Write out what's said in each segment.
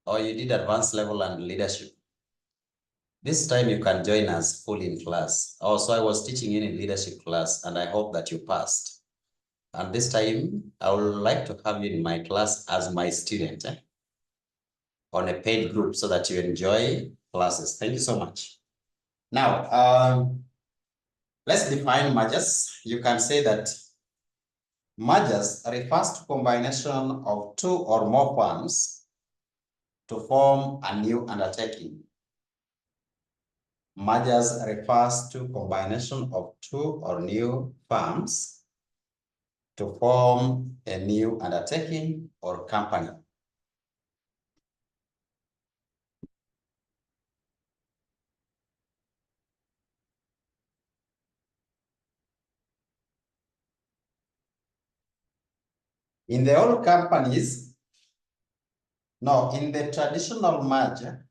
or you did advanced level and leadership, this time you can join us fully in class. Also, I was teaching you in leadership class, and I hope that you passed. And this time, I would like to have you in my class as my student on a paid group so that you enjoy classes. Thank you so much. Now, let's define mergers. You can say that mergers refers to combination of two or more firms to form a new undertaking. Mergers refers to combination of two or new firms to form a new undertaking or company. In the old companies, no, in the traditional merger,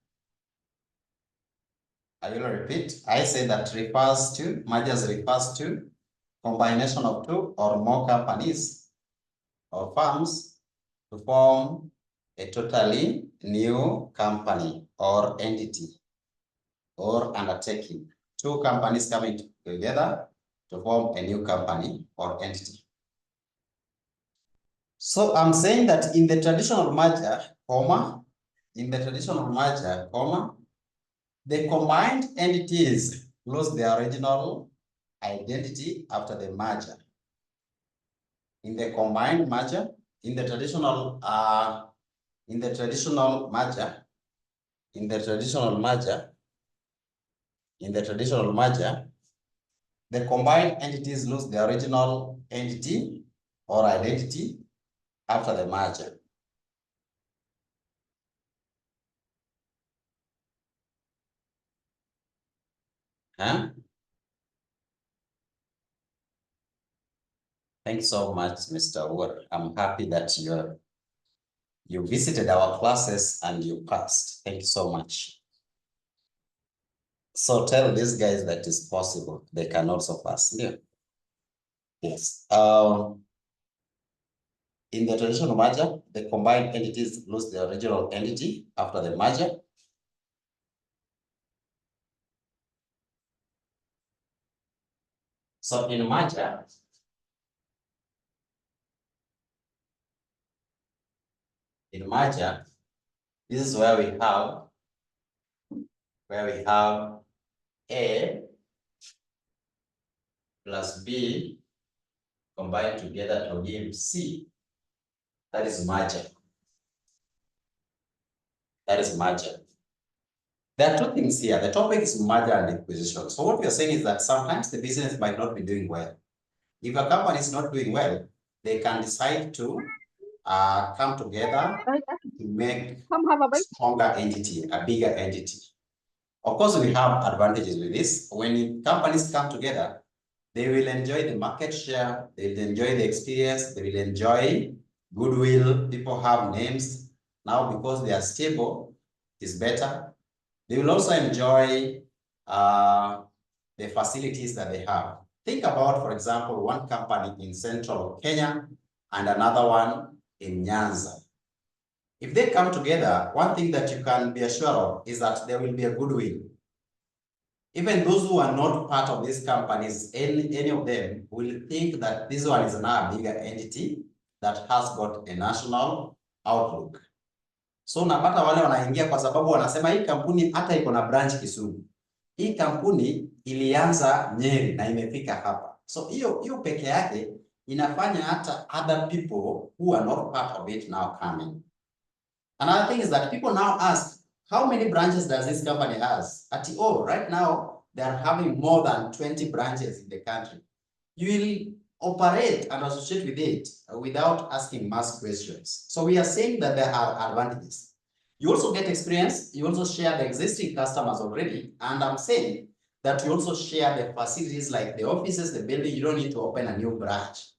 I will repeat, I say that mergers refers to combination of two or more companies or firms to form a totally new company or entity or undertaking. Two companies coming together to form a new company or entity. So I'm saying that in the traditional merger, the combined entities lose their original identity after the merger. In the combined merger, in the traditional merger, the combined entities lose their original entity or identity after the merger. Huh? Thanks so much, Mr. Wood. I'm happy that you visited our classes and you passed. Thank you so much. So tell these guys that it's possible. They can also pass. Yeah. Yes. In the traditional merger, the combined entities lose their original entity after the merger. So in merger, this is where we have A plus B combined together to give C. That is merger. There are two things here. The topic is merger and acquisition. So what we are saying is that sometimes the business might not be doing well. If a company is not doing well, they can decide to come together to make a stronger entity, a bigger entity. Of course, we have advantages with this. When companies come together, they will enjoy the market share, they will enjoy the experience, they will enjoy goodwill. People have names. Now, because they are stable, it's better. They will also enjoy the facilities that they have. Think about, for example, one company in central Kenya and another one in Nyanza. If they come together, one thing that you can be assured of is that there will be a goodwill. Even those who are not part of these companies, any of them will think that this one is now a bigger entity that has got a national outlook. So unapata wale wanaingia kwa sababu wanasema hii kampuni hata iko na branch Kisumu. Hii kampuni ilianza Nyeri na imefika hapa. So hiyo peke yake inafanya hata other people who are not part of it now coming. Another thing is that people now ask, how many branches does this company has? Right now, they are having more than 20 branches in the country. You will operate and associate with it without asking mass questions. So we are saying that there are advantages. You also get experience. You also share the existing customers already. And I'm saying that you also share the facilities like the offices, the building. You don't need to open a new branch.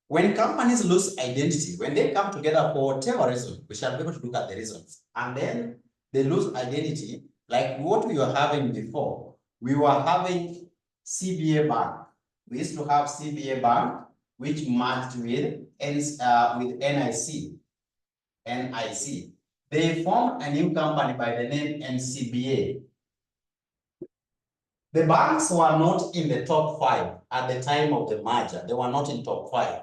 When companies lose identity, when they come together for whatever reason, we shall be able to look at the reasons. And then they lose identity, like what we were having before. We were having CBA Bank. We used to have CBA Bank, which merged with NIC. They formed a new company by the name NCBA. The banks were not in the top 5 at the time of the merger. They were not in top 5.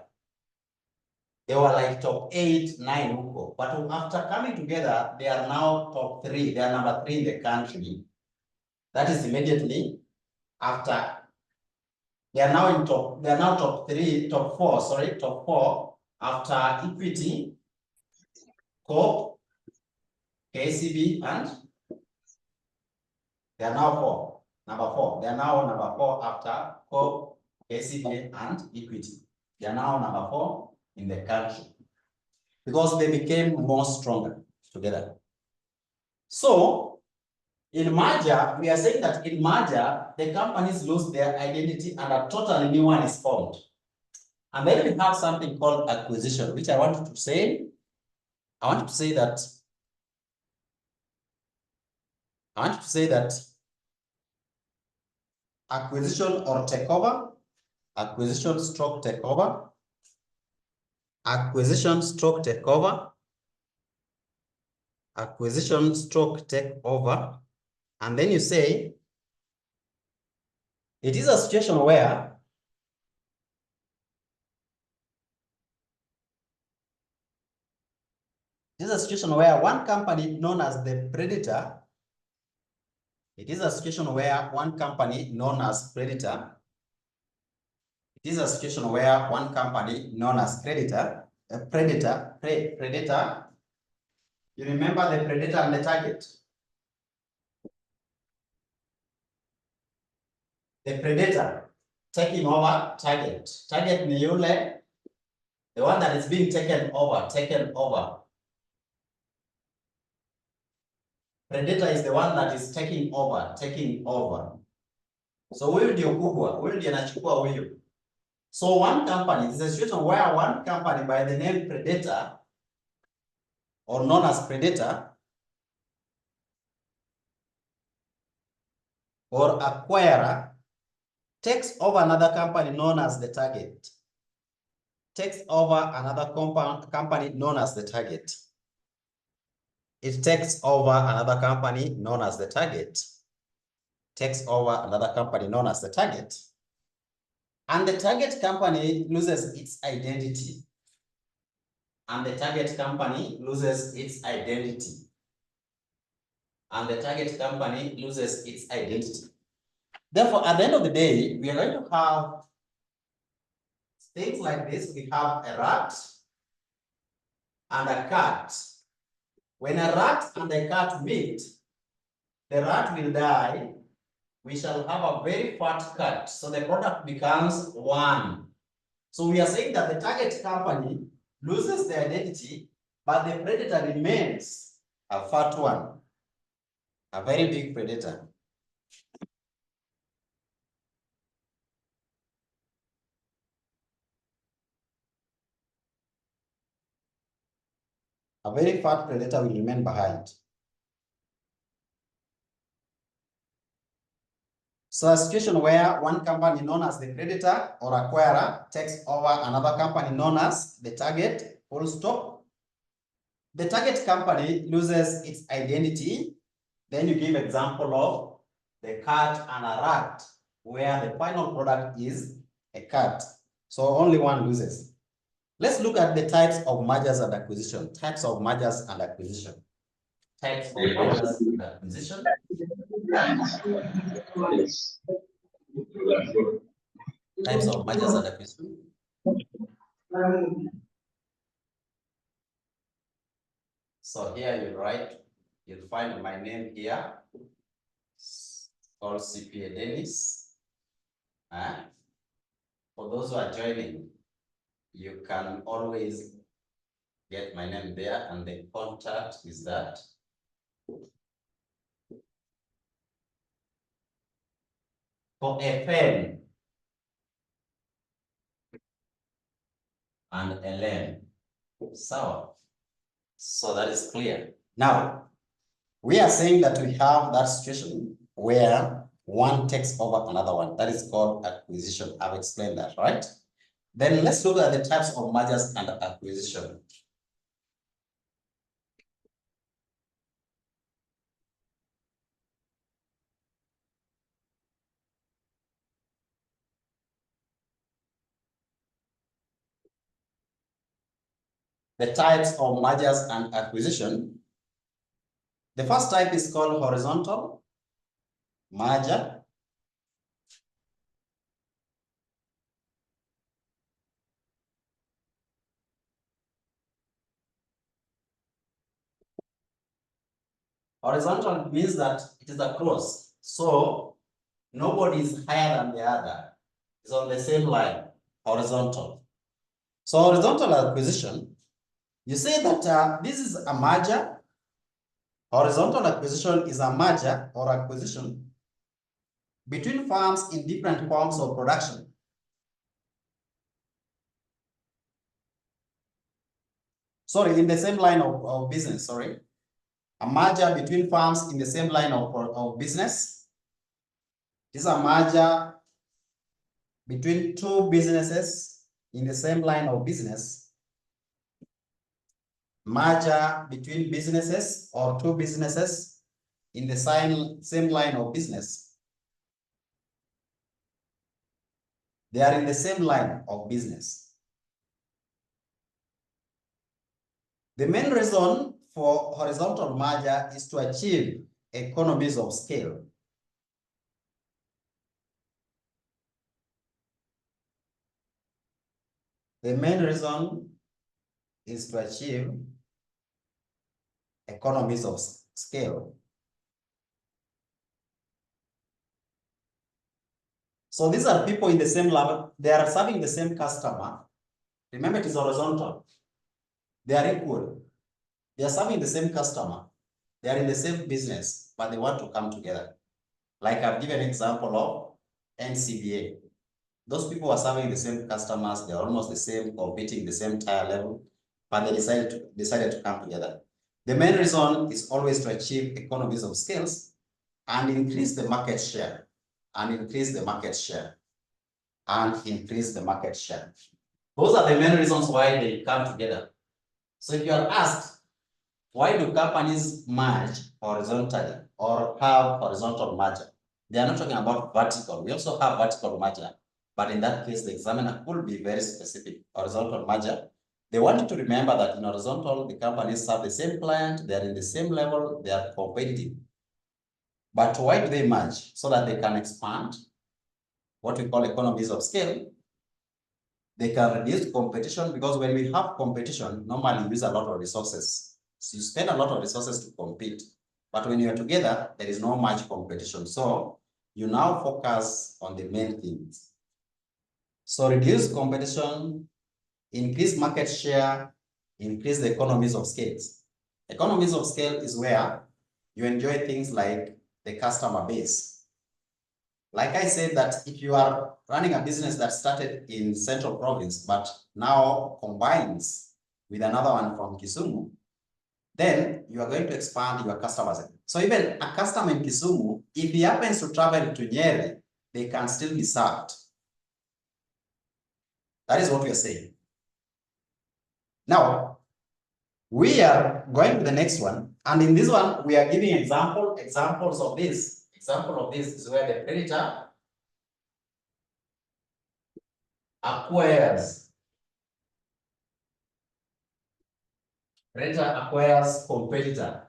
They were like top 8, 9 huko. But after coming together, they are now top 3. They are number 3 in the country. That is immediately after. They are now in top. They are now top 4 after Equity, Co, KCB, and they are now number 4. They are now number 4 after Co, KCB, and Equity. They are now number 4 in the country because they became more stronger together. So in merger, we are saying that in merger, the companies lose their identity and a totally new one is formed. And then we have something called acquisition, which I want to say. I want to say that acquisition or takeover, acquisition stroke takeover, acquisition stroke takeover, acquisition stroke takeover, and then you say it is a situation where one company known as the predator, it is a situation where one company known as predator, you remember the predator and the target. The predator taking over target. Target ni yule, the one that is being taken over. Predator is the one that is taking over. So huyu ndio kubwa, huyu ndio anachukua huyu. So one company, this is a situation where one company by the name Predator, or known as Predator, or acquirer, takes over another company known as the target. Takes over another company known as the target. It takes over another company known as the target. Takes over another company known as the target. And the target company loses its identity. And the target company loses its identity. And the target company loses its identity. Therefore, at the end of the day, we are going to have things like this. We have a rat and a cat. When a rat and a cat meet, the rat will die. We shall have a very fat cat. So the product becomes 1. So we are saying that the target company loses the identity, but the predator remains a fat one, a very big predator. A very fat predator will remain behind. So a situation where one company known as the predator or acquirer takes over another company known as the target, full stop. The target company loses its identity. Then you give example of the cat and a rat, where the final product is a cat. So only one loses. Let's look at the types of mergers and acquisition. Types of mergers and acquisition. Types of mergers and acquisition. Types of mergers and acquisition. So here you'll find my name here. It's called CPA Dennis. For those who are joining, you can always get my name there, and the contact is that. For FM and LM. So that is clear. Now, we are saying that we have that situation where one takes over another one. That is called acquisition. I've explained that, right? Then let's look at the types of mergers and acquisition. the types of mergers and acquisition. The first type is called horizontal merger. Horizontal means that it is across. So nobody is higher than the other. It's on the same line, horizontal. So horizontal acquisition, you say that this is a merger. Horizontal acquisition is a merger or acquisition between firms in different forms of production. Sorry, in the same line of business, sorry. A merger between firms in the same line of business. This is a merger between two businesses in the same line of business. Merger between businesses or two businesses in the same line of business. They are in the same line of business. The main reason for horizontal merger is to achieve economies of scale. The main reason is to achieve economies of scale. So these are people in the same level. They are serving the same customer. Remember, it is horizontal. They are equal. They are serving the same customer. They are in the same business, but they want to come together. Like I've given an example of NCBA. Those people are serving the same customers. They are almost the same, competing the same tire level, but they decided to come together. The main reason is always to achieve economies of scales and increase the market share, and increase the market share, and increase the market share. Those are the main reasons why they come together. So if you are asked, why do companies merge horizontally or have horizontal merger? They are not talking about vertical. We also have vertical merger, but in that case, the examiner could be very specific. Horizontal merger. They want you to remember that in horizontal, the companies serve the same client, they are in the same level, they are competitive. But why do they merge? So that they can expand, what we call economies of scale. They can reduce competition, because when we have competition, normally you use a lot of resources. So you spend a lot of resources to compete. But when you are together, there is no much competition. So you now focus on the main things. So reduce competition, increase market share, increase the economies of scales. Economies of scale is where you enjoy things like the customer base. Like I said, that if you are running a business that started in Central Province, but now combines with another one from Kisumu, then you are going to expand your customers. So even a customer in Kisumu, if he happens to travel to Nyeri, they can still be served. That is what we are saying. Now, we are going to the next one. And in this one, we are giving examples of this. Example of this is where the predator acquires. Predator acquires competitor.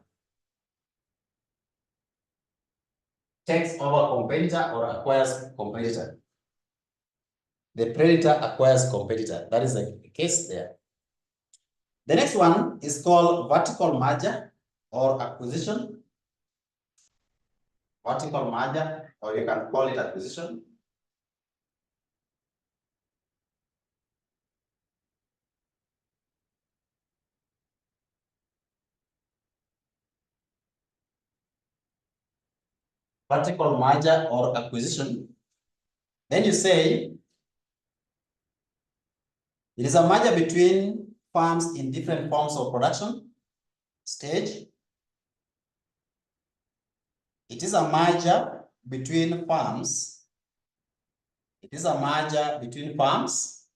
Takes over competitor or acquires competitor. The predator acquires competitor. That is the case there. The next one is called vertical merger or acquisition. Vertical merger, or you can call it acquisition. Vertical merger or acquisition. Then you say it is a merger between firms in different forms of production stage. It is a merger between firms. It is a merger between firms.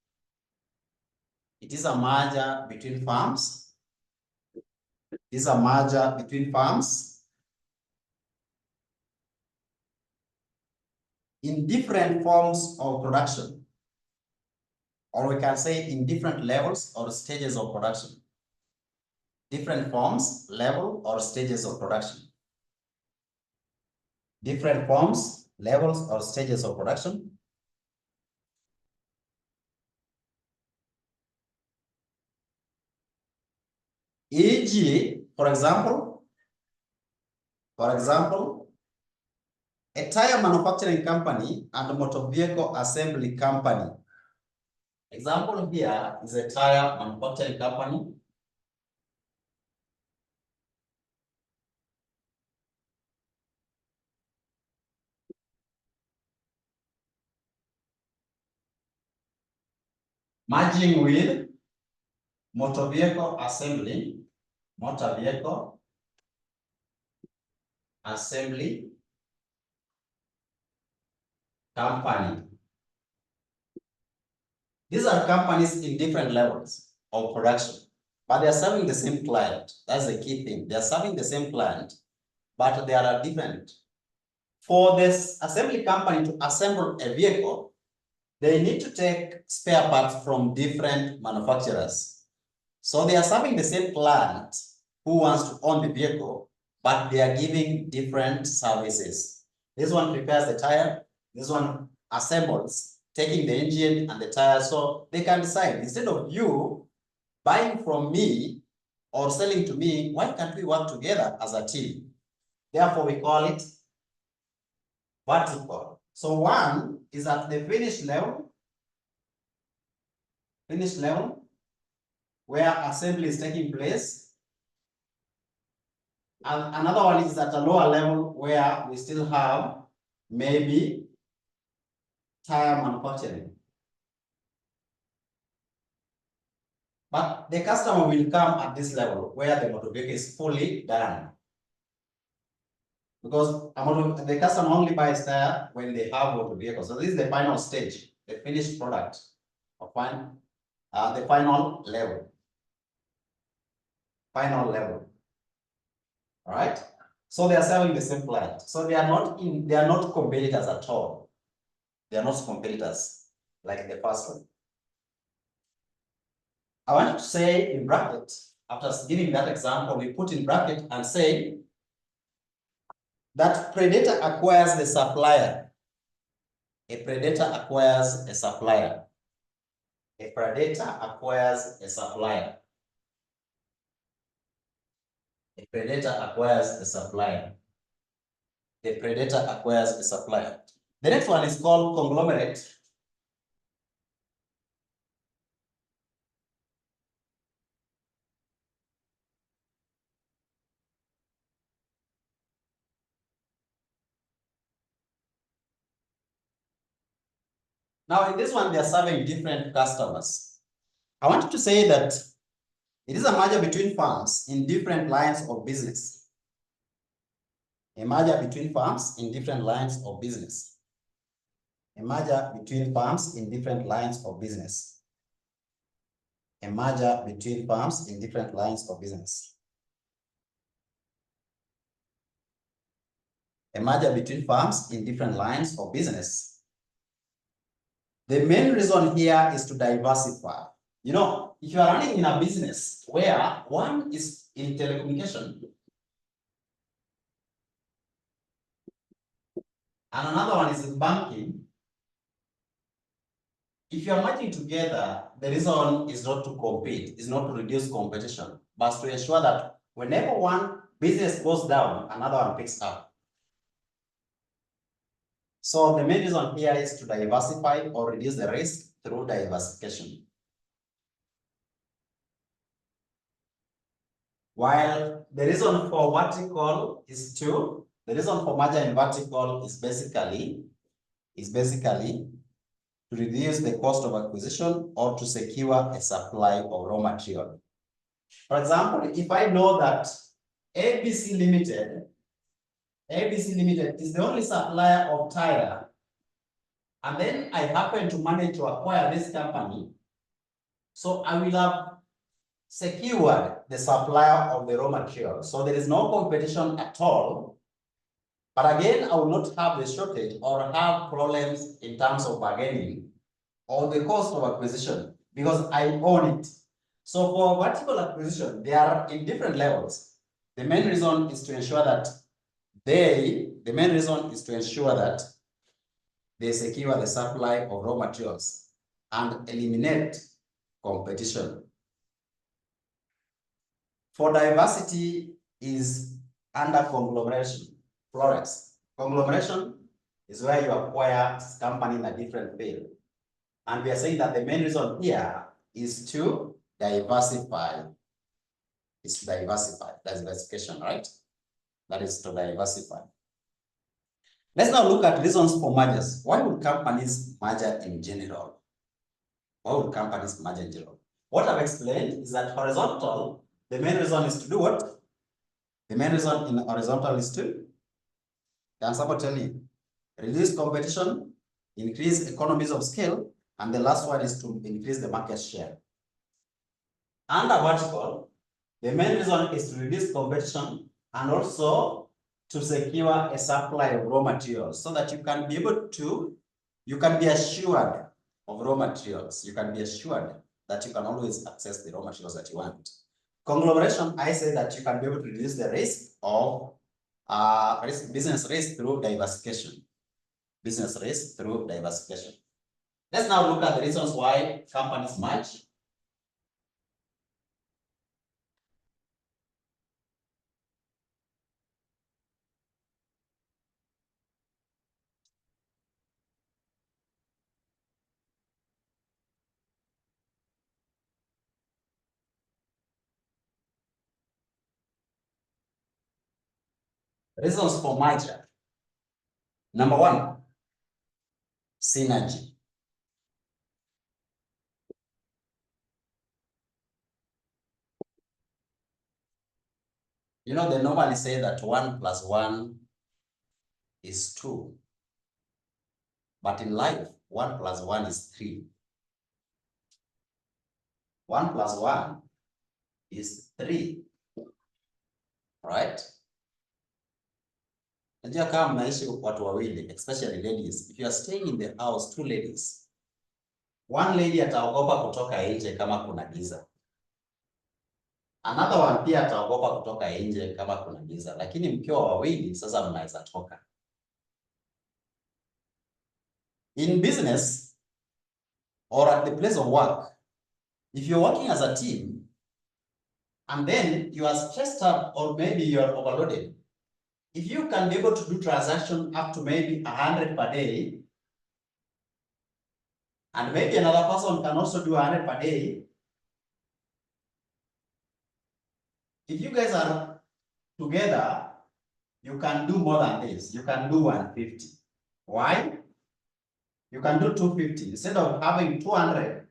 It is a merger between firms. It is a merger between firms in different forms of production, or we can say in different levels or stages of production. different forms, level, or stages of production. Different forms, levels, or stages of production. E.g., for example, a tire manufacturing company and a motor vehicle assembly company. Example here is a tire manufacturing company. Merging with motor vehicle assembly company. These are companies in different levels of production, but they are serving the same client. That's the key thing. They are serving the same client, but they are different. For this assembly company to assemble a vehicle, they need to take spare parts from different manufacturers. So they are serving the same client who wants to own the vehicle, but they are giving different services. This one prepares the tire, this one assembles, taking the engine and the tire. So they can decide, instead of you buying from me or selling to me, why can't we work together as a team? Therefore, we call it vertical. So one is at the finished level, where assembly is taking place. And another one is at a lower level where we still have maybe tire manufacturing. But the customer will come at this level where the motor vehicle is fully done. Because the customer only buys tire when they have motor vehicle. So this is the final stage, the finished product of the final level. All right. So they are selling the same client. So they are not competitors at all. They are not competitors like the first one. I want to say in bracket, after giving that example, we put in bracket and say that predator acquires the supplier. A predator acquires a supplier. A predator acquires a supplier. A predator acquires a supplier. The predator acquires a supplier. The next one is called conglomerate. Now, in this one, they are serving different customers. I want to say that it is a merger between firms in different lines of business. A merger between firms in different lines of business. A merger between firms in different lines of business. A merger between firms in different lines of business. A merger between firms in different lines of business. The main reason here is to diversify. You know, if you are running in a business where one is in telecommunication and another one is in banking, if you are merging together, the reason is not to compete, is not to reduce competition, but to ensure that whenever one business goes down, another one picks up. So the main reason here is to diversify or reduce the risk through diversification. While the reason for vertical is the reason for merger in vertical is basically to reduce the cost of acquisition or to secure a supply of raw material. For example, if I know that ABC Limited is the only supplier of tire, and then I happen to manage to acquire this company, so I will have secured the supplier of the raw material. So there is no competition at all. But again, I will not have the shortage or have problems in terms of bargaining or the cost of acquisition because I own it. So for vertical acquisition, they are in different levels. The main reason is to ensure that they secure the supply of raw materials and eliminate competition. For diversity is under conglomeration, Flores. Conglomeration is where you acquire company in a different field. And we are saying that the main reason here is to diversify. It's to diversify, diversification, right? That is to diversify. Let's now look at reasons for mergers. Why would companies merger in general? Why would companies merge in general? What I've explained is that horizontal, the main reason is to do what? The main reason in horizontal is to, can someone tell me? Reduce competition, increase economies of scale, and the last one is to increase the market share. Under vertical, the main reason is to reduce competition and also to secure a supply of raw materials so that you can be able to, you can be assured of raw materials. You can be assured that you can always access the raw materials that you want. Conglomeration, I say that you can be able to reduce the risk of business risk through diversification. Business risk through diversification. Let's now look at the reasons why companies merge. Reasons for merger. Number one, synergy. You know, they normally say that 1 + 1 is 2. But in life, 1 + 1 is 3. 1 + 1 is 3. Right? Najua kama mnaishi watu wawili, especially ladies, if you are staying in the house, 2 ladies, one lady ataogopa kutoka nje kama kuna giza. Another one pia ataogopa kutoka nje kama kuna giza, lakini mkiwa wawili sasa mnaweza toka. In business or at the place of work, if you're working as a team and then you are stressed up or maybe you are overloaded, if you can be able to do transaction up to maybe 100 per day, and maybe another person can also do 100 per day, if you guys are together, you can do more than this. You can do 150. Why? You can do 250. Instead of having 200,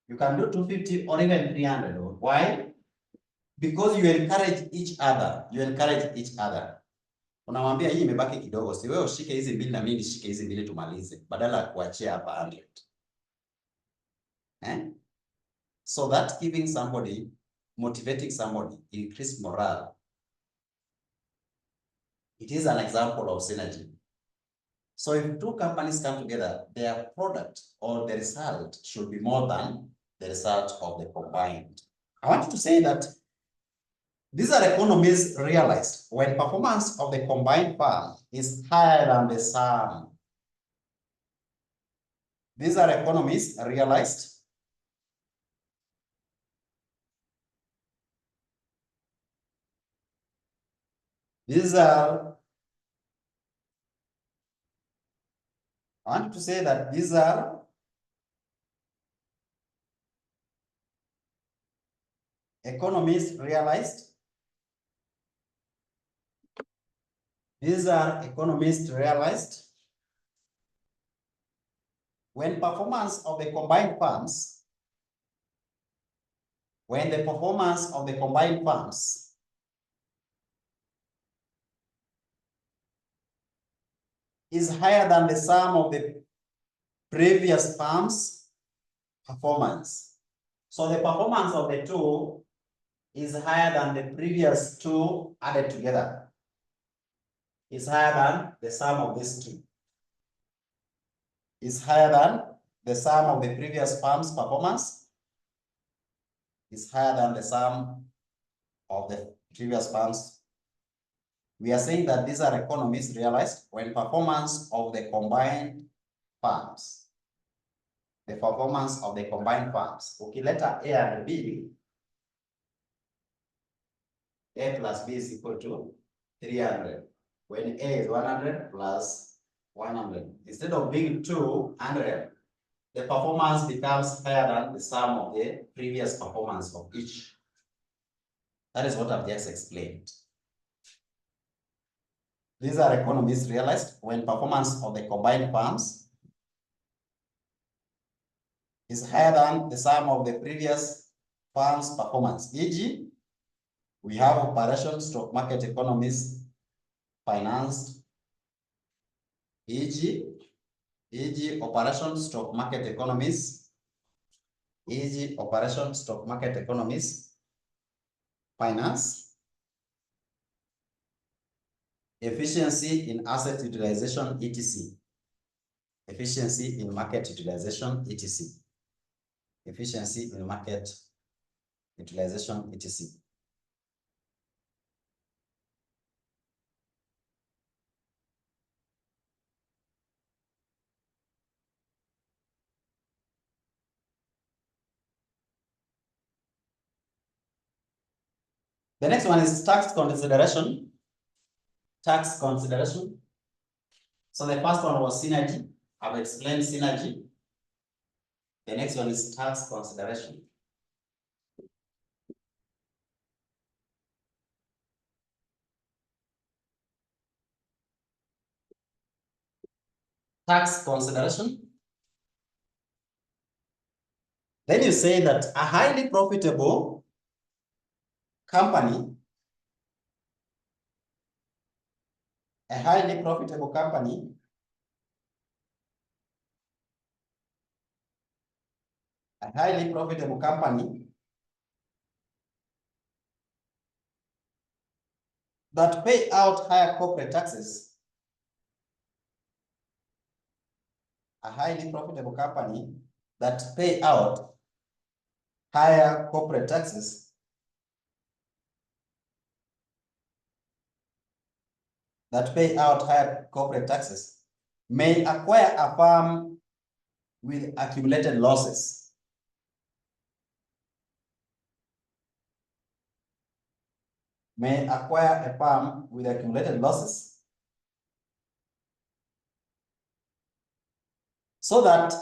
you can do 250 or even 300. Why? Because you encourage each other. You encourage each other. Unamwambia hii imebaki kidogo, si wewe ushike hizi mbili na mimi nishike hizi mbili tumalize, badala ya kuachia hapa 100. So that giving somebody, motivating somebody, increase morale. It is an example of synergy. So if 2 companies come together, their product or the result should be more than the result of the combined. I want you to say that these are economies realized when performance of the combined firm is higher than the sum. These are economies realized I want to say that these are economies realized. These are economies realized when performance of the combined firms, when the performance of the combined firms is higher than the sum of the previous firms' performance. So the performance of the 2 is higher than the previous 2 added together. Is higher than the sum of these 2. Is higher than the sum of the previous firm's performance. is higher than the sum of the previous firms. We are saying that these are economies realized when performance of the combined firms. The performance of the combined firms. Okay, letter A and B. A plus B is equal to 300. When A is 100 plus 100. Instead of being 200, the performance becomes higher than the sum of the previous performance of each. That is what I've just explained. These are economies realized when performance of the combined firms is higher than the sum of the previous firms' performance. E.g., we have operation stock market economies financed. E.g., operation stock market economies. E.g., operation stock market economies finance. Efficiency in asset utilization, etc. Efficiency in market utilization, etc. Efficiency in market utilization, etc. The next one is tax consideration. Tax consideration. So the first one was synergy. I've explained synergy. The next one is tax consideration. Tax consideration. Then you say that a highly profitable company, a highly profitable company that pay out higher corporate taxes, a highly profitable company that pay out higher corporate taxes may acquire a firm with accumulated losses. May acquire a firm with accumulated losses so that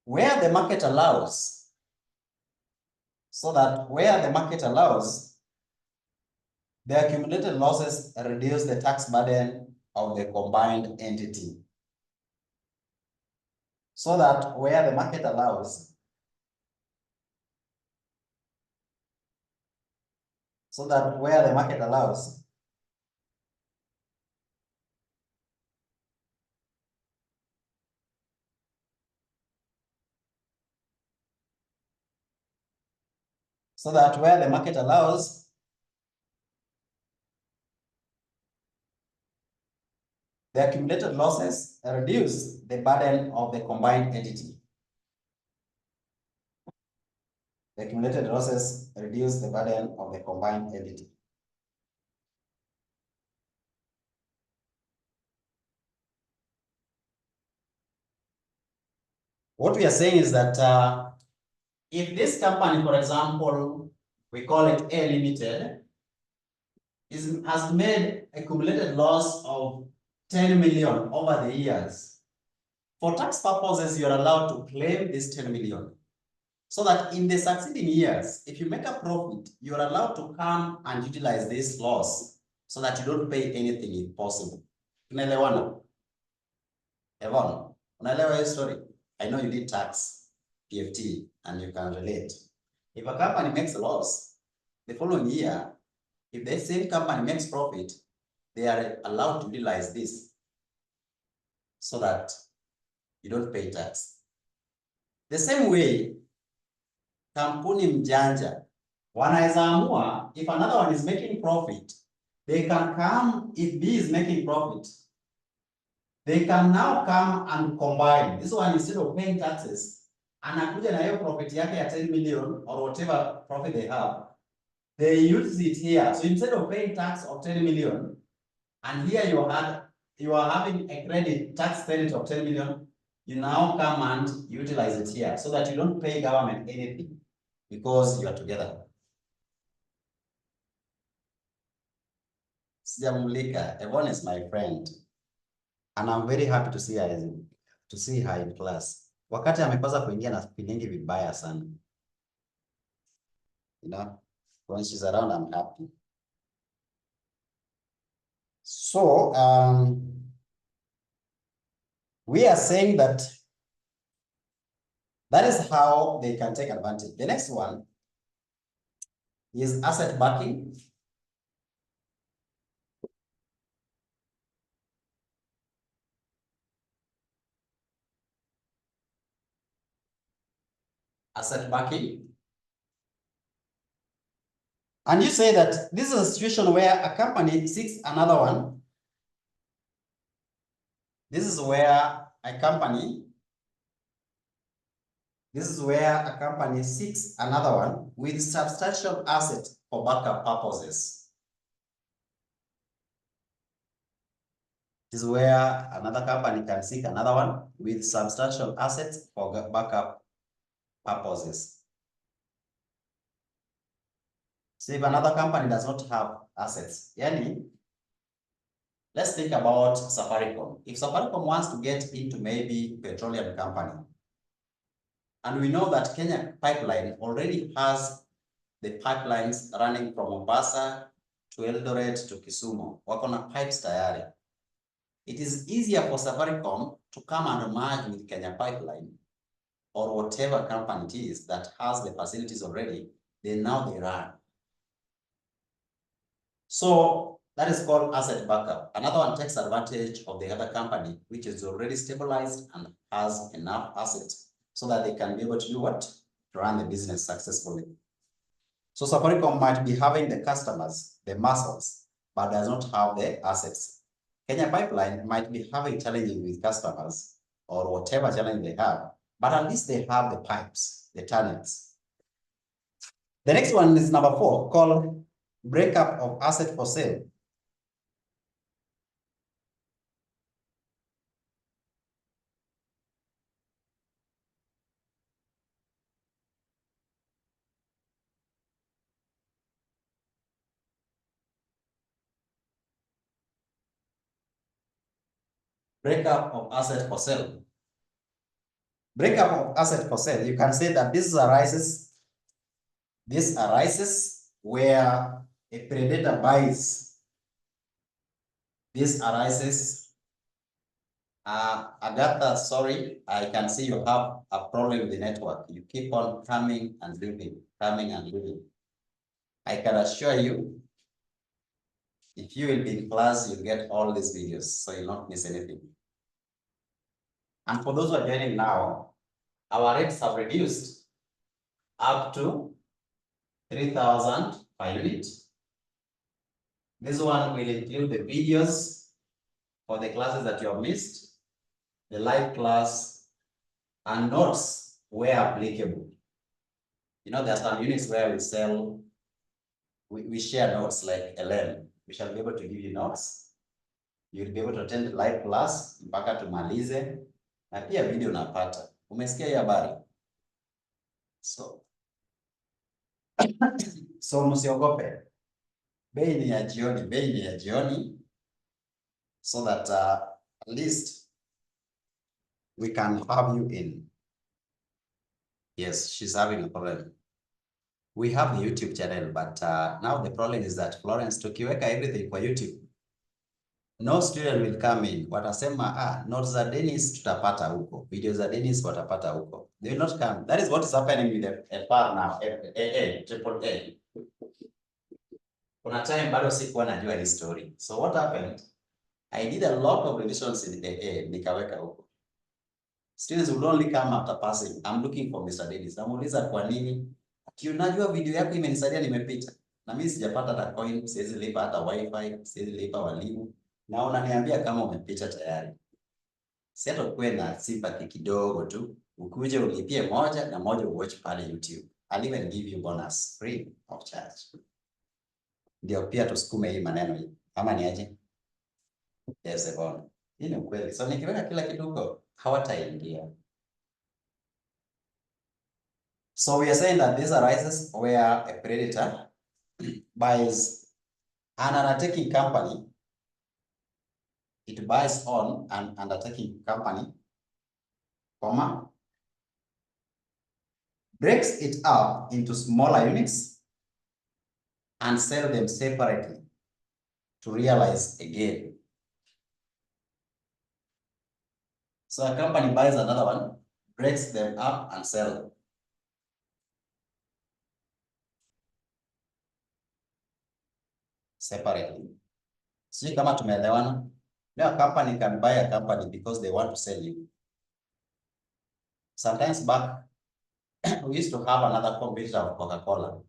where the market allows, the accumulated losses reduce the tax burden of the combined entity. So that where the market allows, the accumulated losses reduce the burden of the combined entity. The accumulated losses reduce the burden of the combined entity. What we are saying is that if this company, for example, we call it A Limited, has made accumulated loss of 10 million over the years. For tax purposes, you're allowed to claim this 10 million. So that in the succeeding years, if you make a profit, you're allowed to come and utilize this loss so that you don't pay anything if possible. Unaelewana? Evan, unaelewa hiyo story? I know you did tax, PFT, and you can relate. If a company makes a loss, the following year, if the same company makes profit, they are allowed to utilize this so that you don't pay tax. The same way, kampuni mjanja wanaweza amua, if another one is making profit, they can come, if B is making profit, They can now come and combine. This one, instead of paying taxes, anakuja na hiyo profit yake ya 10 million or whatever profit they have, they use it here. So instead of paying tax of 10 million, and here you are having a credit, tax credit of 10 million, you now come and utilize it here so that you don't pay government anything because you are together. Sijamulika, Yvonne is my friend, and I'm very happy to see her in class. Wakati amekosa kuingia na feelingi vibaya sana. You know, when she's around, I'm happy. So, we are saying that is how they can take advantage. The next one is asset backing. Asset backing. And you say that this is a situation where a company seeks another one. This is where a company seeks another one with substantial asset for backup purposes. This is where another company can seek another one with substantial assets for backup purposes. So if another company does not have assets, yani, let's think about Safaricom. If Safaricom wants to get into maybe petroleum company, and we know that Kenya Pipeline already has the pipelines running from Mombasa to Eldoret to Kisumu, wako na pipes tayari. It is easier for Safaricom to come and merge with Kenya Pipeline or whatever company it is that has the facilities already, then now they run. So that is called asset backup. Another one takes advantage of the other company, which is already stabilized and has enough assets so that they can be able to do what? To run the business successfully. So Safaricom might be having the customers, the muscles, but does not have the assets. Kenya Pipeline might be having challenges with customers or whatever challenge they have, but at least they have the pipes, the tunnels. The next one is number 4, called breakup of asset for sale. Breakup of asset for sale. Breakup of asset for sale. You can say that this arises where a predator buys. This arises. Agatha, sorry, I can see you have a problem with the network. You keep on coming and leaving. I can assure you, if you will be in class, you'll get all these videos, so you'll not miss anything. And for those who are joining now, our rates have reduced up to 3,000 per unit. This one will include the videos for the classes that you have missed, the live class, and notes where applicable. You know, there are some units where we sell, we share notes like LM. We shall be able to give you notes. You'll be able to attend the live class mpaka tumalize, na pia video unapata. Umesikia hii habari? So msiogope. Bei ni ya jioni, so that at least we can have you in. Yes, she's having a problem. We have the YouTube channel, but now the problem is that Florence, tukiweka everything for YouTube, no student will come in. Watasema, notes za Dennis tutapata huko. Videos za Dennis watapata huko. They will not come. That is what is happening with the FR now, triple A. Kuna time bado sikuwa najua hii story. So what happened? I did a lot of revisions in the AA, nikaweka huko. Students will only come after passing. I'm looking for Mr. Dennis. Namuuliza kwa nini? Unajua video yako imenisaidia nimepita. Na mimi sijapata hata coin, siwezi lipa hata wifi, siwezi lipa walimu. Na unaniambia kama umepita tayari. Sasa kuwe na sympathy kidogo tu. Ukuje ulipie moja na moja uwatch pale YouTube. I'll even give you bonus free of charge. Ndio pia tusukume hii maneno hii. Ama ni aje? Yes, bwana. Hii ni ukweli. So nikiweka kila kitu huko, hawataingia. So we are saying that this arises where a predator buys an undertaking company. It buys on an undertaking company, comma, breaks it up into smaller units and sell them separately to realize a gain. So a company buys another one, breaks them up and sell them. Separately. See kama tumeelewana? Now a company can buy a company because they want to sell you. Sometimes back, we used to have another competitor of Coca-Cola.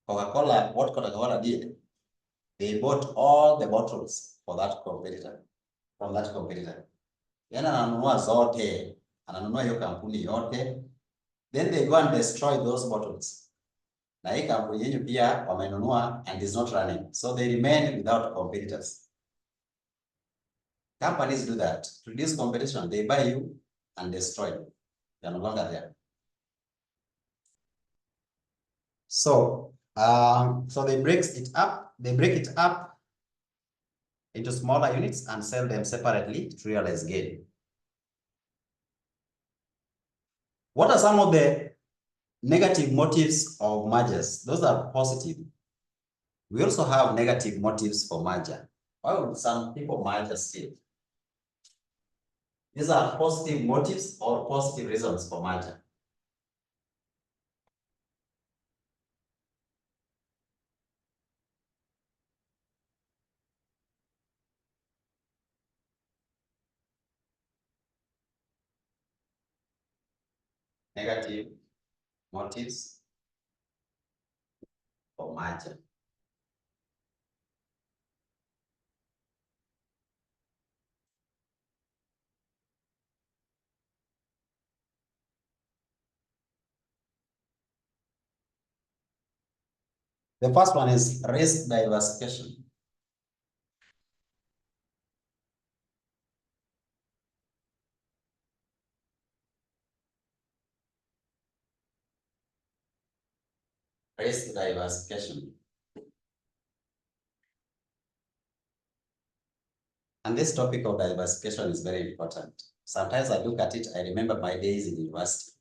Coca-Cola, what Coca-Cola did, they bought all the bottles for that competitor, from that competitor. Yana ananunua zote, ananunua hiyo kampuni yote. Then they go and destroy those bottles. Na hii kampuni yenyu pia wamenunua and is not running. So they remain without competitors. Companies do that. To reduce competition, they buy you and destroy you. They are no longer there. So they break it up into smaller units and sell them separately to realize gain. What are some of the negative motives of mergers? Those are positive. We also have negative motives for merger. Why would some people merge still? These are positive motives or positive reasons for merger. Negative motives for merger. The first one is risk diversification. Risk diversification. And this topic of diversification is very important. Sometimes I look at it, I remember my days in university.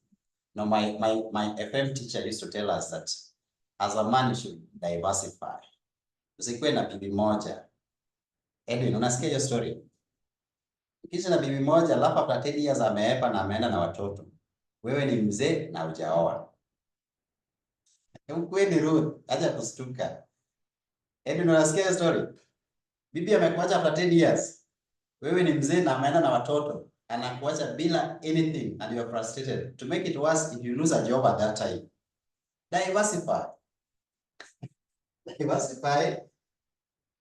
Now, my FM teacher used to tell us that as a man, you should diversify. Usikuwe na bibi moja. Edwin, unasikia hiyo story? Ukisha na bibi moja, alafu after 10 years ameepa na ameenda na watoto. Wewe ni mzee na hujaoa. Ukweli Ruth, acha kustuka. Edwin, unasikia hiyo story? Bibi amekuacha after 10 years. Wewe ni mzee na ameenda na watoto. Anakuacha bila anything and you are frustrated. To make it worse, if you lose a job at that time, diversify. Diversify.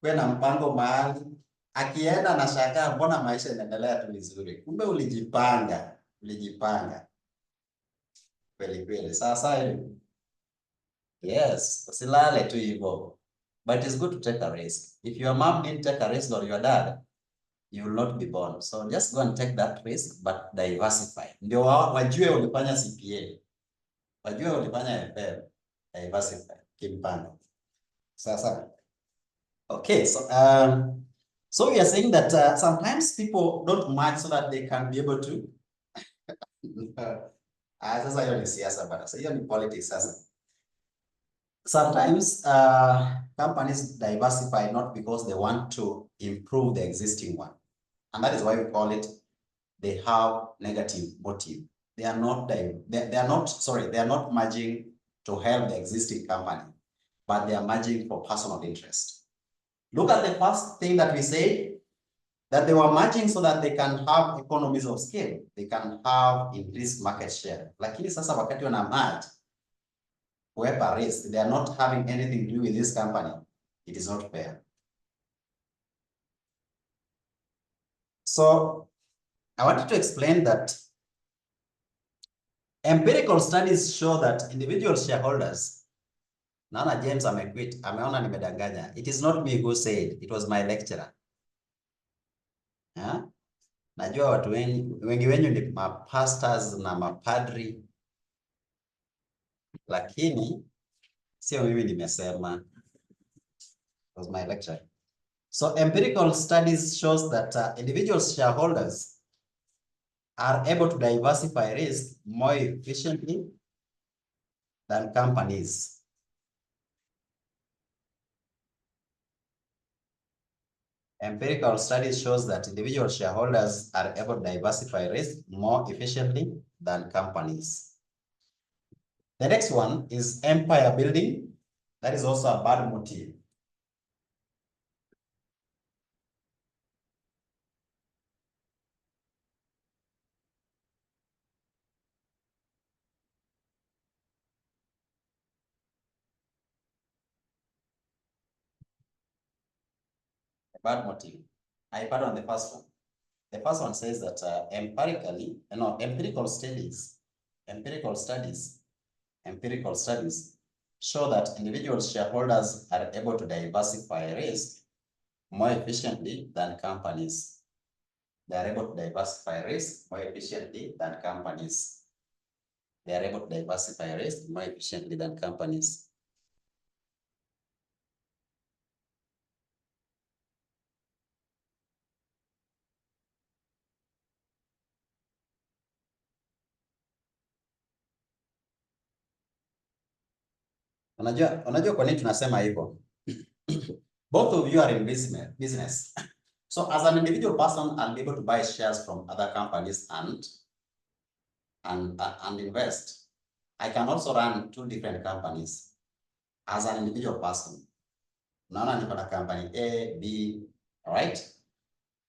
Kuwe na mpango mahali. Akienda na shaka, mbona maisha inaendelea tu vizuri. Kumbe ulijipanga. Kweli kweli. Sasa hivi. Yes, usilale tu hivyo. But it's good to take a risk. If your mom didn't take a risk or your dad, you will not be born. So just go and take that risk, but diversify. Ndio wajue ulifanya CPA. Wajue ulifanya FM. Diversify. Kimpango. Sasa. Okay, so we are saying that sometimes people don't match so that they can be able to. Sasa hiyo ni siasa bana. Sasa hiyo ni politics sasa. Sometimes companies diversify not because they want to improve the existing one. And that is why we call it, they have negative motive. They are not merging to help the existing company, but they are merging for personal interest. Look at the first thing that we say, that they were merging so that they can have economies of scale. They can have increased market share. Lakini sasa wakati wana merge, whoever risk, they are not having anything to do with this company. It is not fair. So I wanted to explain that empirical studies show that individual shareholders, naona James amequit, ameona nimedanganya. It is not me who said, it was my lecturer. Yeah? Najua watu wengi wenyu ni mapastors na mapadri, lakini sio mimi nimesema. It was my lecturer. So empirical studies shows that individual shareholders are able to diversify risk more efficiently than companies. Empirical studies shows that individual shareholders are able to diversify risk more efficiently than companies. The next one is empire building. That is also a bad motive. A bad motive. I pardon the first one. The first one says that empirical studies show that individual shareholders are able to diversify risk more efficiently than companies. They are able to diversify risk more efficiently than companies. They are able to diversify risk more efficiently than companies. Unajua kwa nini tunasema hivyo? Both of you are in business. So as an individual person, I'll be able to buy shares from other companies and invest. I can also run 2 different companies as an individual person. Naona niko na company A, B, all right?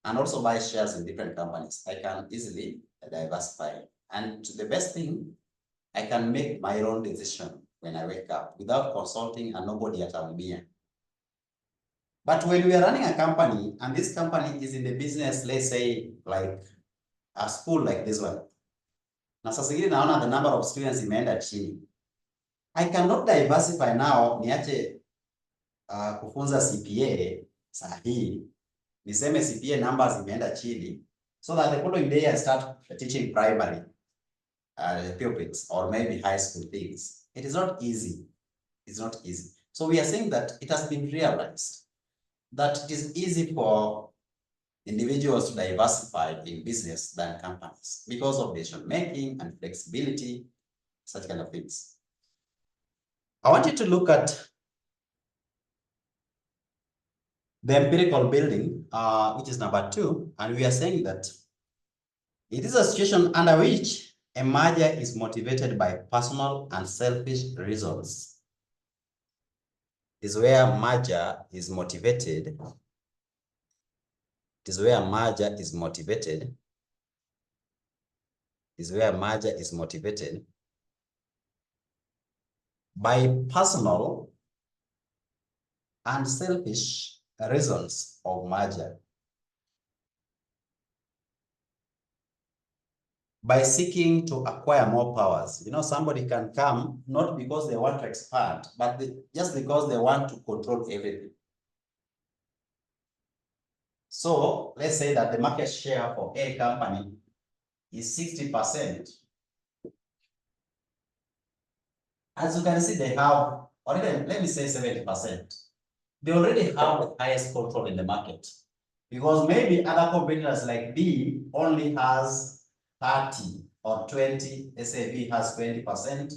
And also buy shares in different companies. I can easily diversify. And the best thing, I can make my own decision when I wake up without consulting and nobody at Alumia. But when we are running a company and this company is in the business, let's say like a school like this one, na sasa hivi naona the number of students imeenda chini. I cannot diversify now niache kufunza CPA sahihi, niseme CPA numbers imeenda chini, so that the following day I start teaching primary pupils or maybe high school things. It is not easy. It's not easy. So we are saying that it has been realized that it is easy for individuals to diversify in business than companies because of decision making and flexibility, such kind of things. I want you to look at the empirical building, which is number 2, and we are saying that it is a situation under which a merger is motivated by personal and selfish reasons. Is where merger is motivated. Is where merger is motivated. Is where merger is motivated by personal and selfish reasons of merger. By seeking to acquire more powers. You know, somebody can come not because they want to expand, but just because they want to control everything. So let's say that the market share for a company is 60%. As you can see, they have, or even let me say 70%. They already have the highest control in the market. Because maybe other competitors like B only has 30 or 20, let's say B has 20%.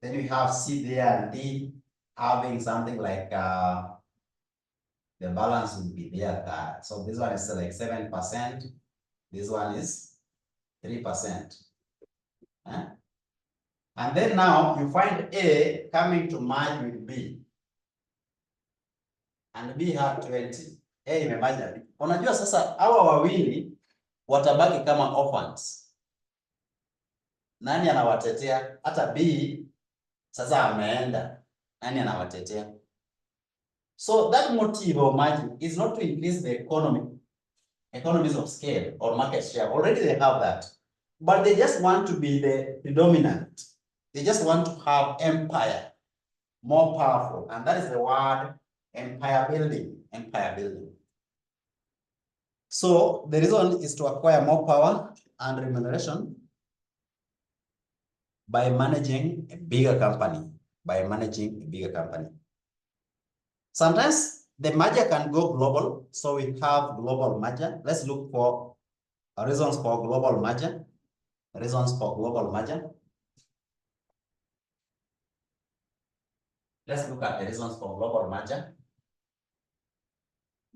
Then we have C there and D having something like the balance would be there. So this one is like 7%. This one is 3%. Huh? And then now you find A coming to merge with B. And B have 20. A imemerge na B. Unajua sasa hawa wawili watabaki kama orphans. Nani anawatetea? Hata B sasa ameenda. Nani anawatetea? So that motive of merging is not to increase the economy, economies of scale or market share. Already they have that, but they just want to be the predominant. They just want to have empire, more powerful, and that is the word empire building. Empire building. So the reason is to acquire more power and remuneration by managing a bigger company. By managing a bigger company. Sometimes the merger can go global, so we have global merger. Let's look for reasons for global merger. Reasons for global merger. Let's look at the reasons for global merger.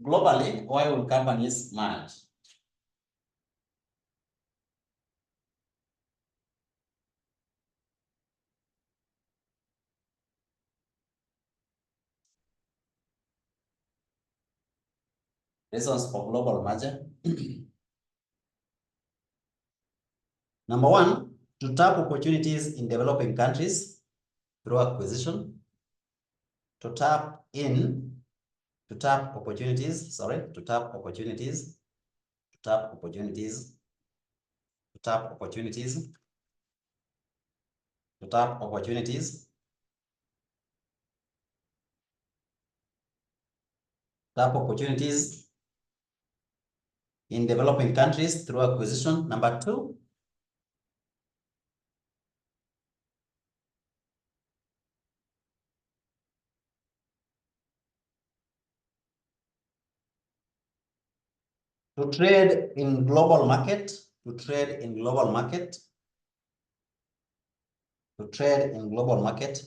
Globally, why will companies merge? Reasons for global merger. Number one, to tap opportunities in developing countries through acquisition. To tap opportunities, to tap opportunities, to tap opportunities, to tap opportunities, to tap opportunities, tap opportunities in developing countries through acquisition. Number two, to trade in global market, to trade in global market, to trade in global market,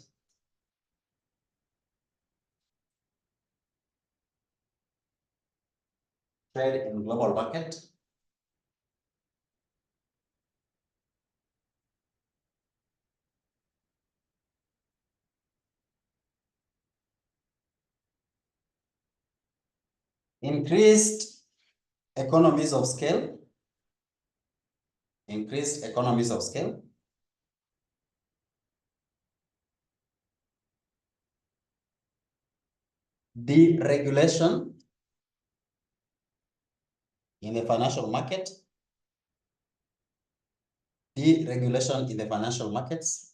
trade in global market, increased economies of scale, increased economies of scale, deregulation in the financial market, deregulation in the financial markets.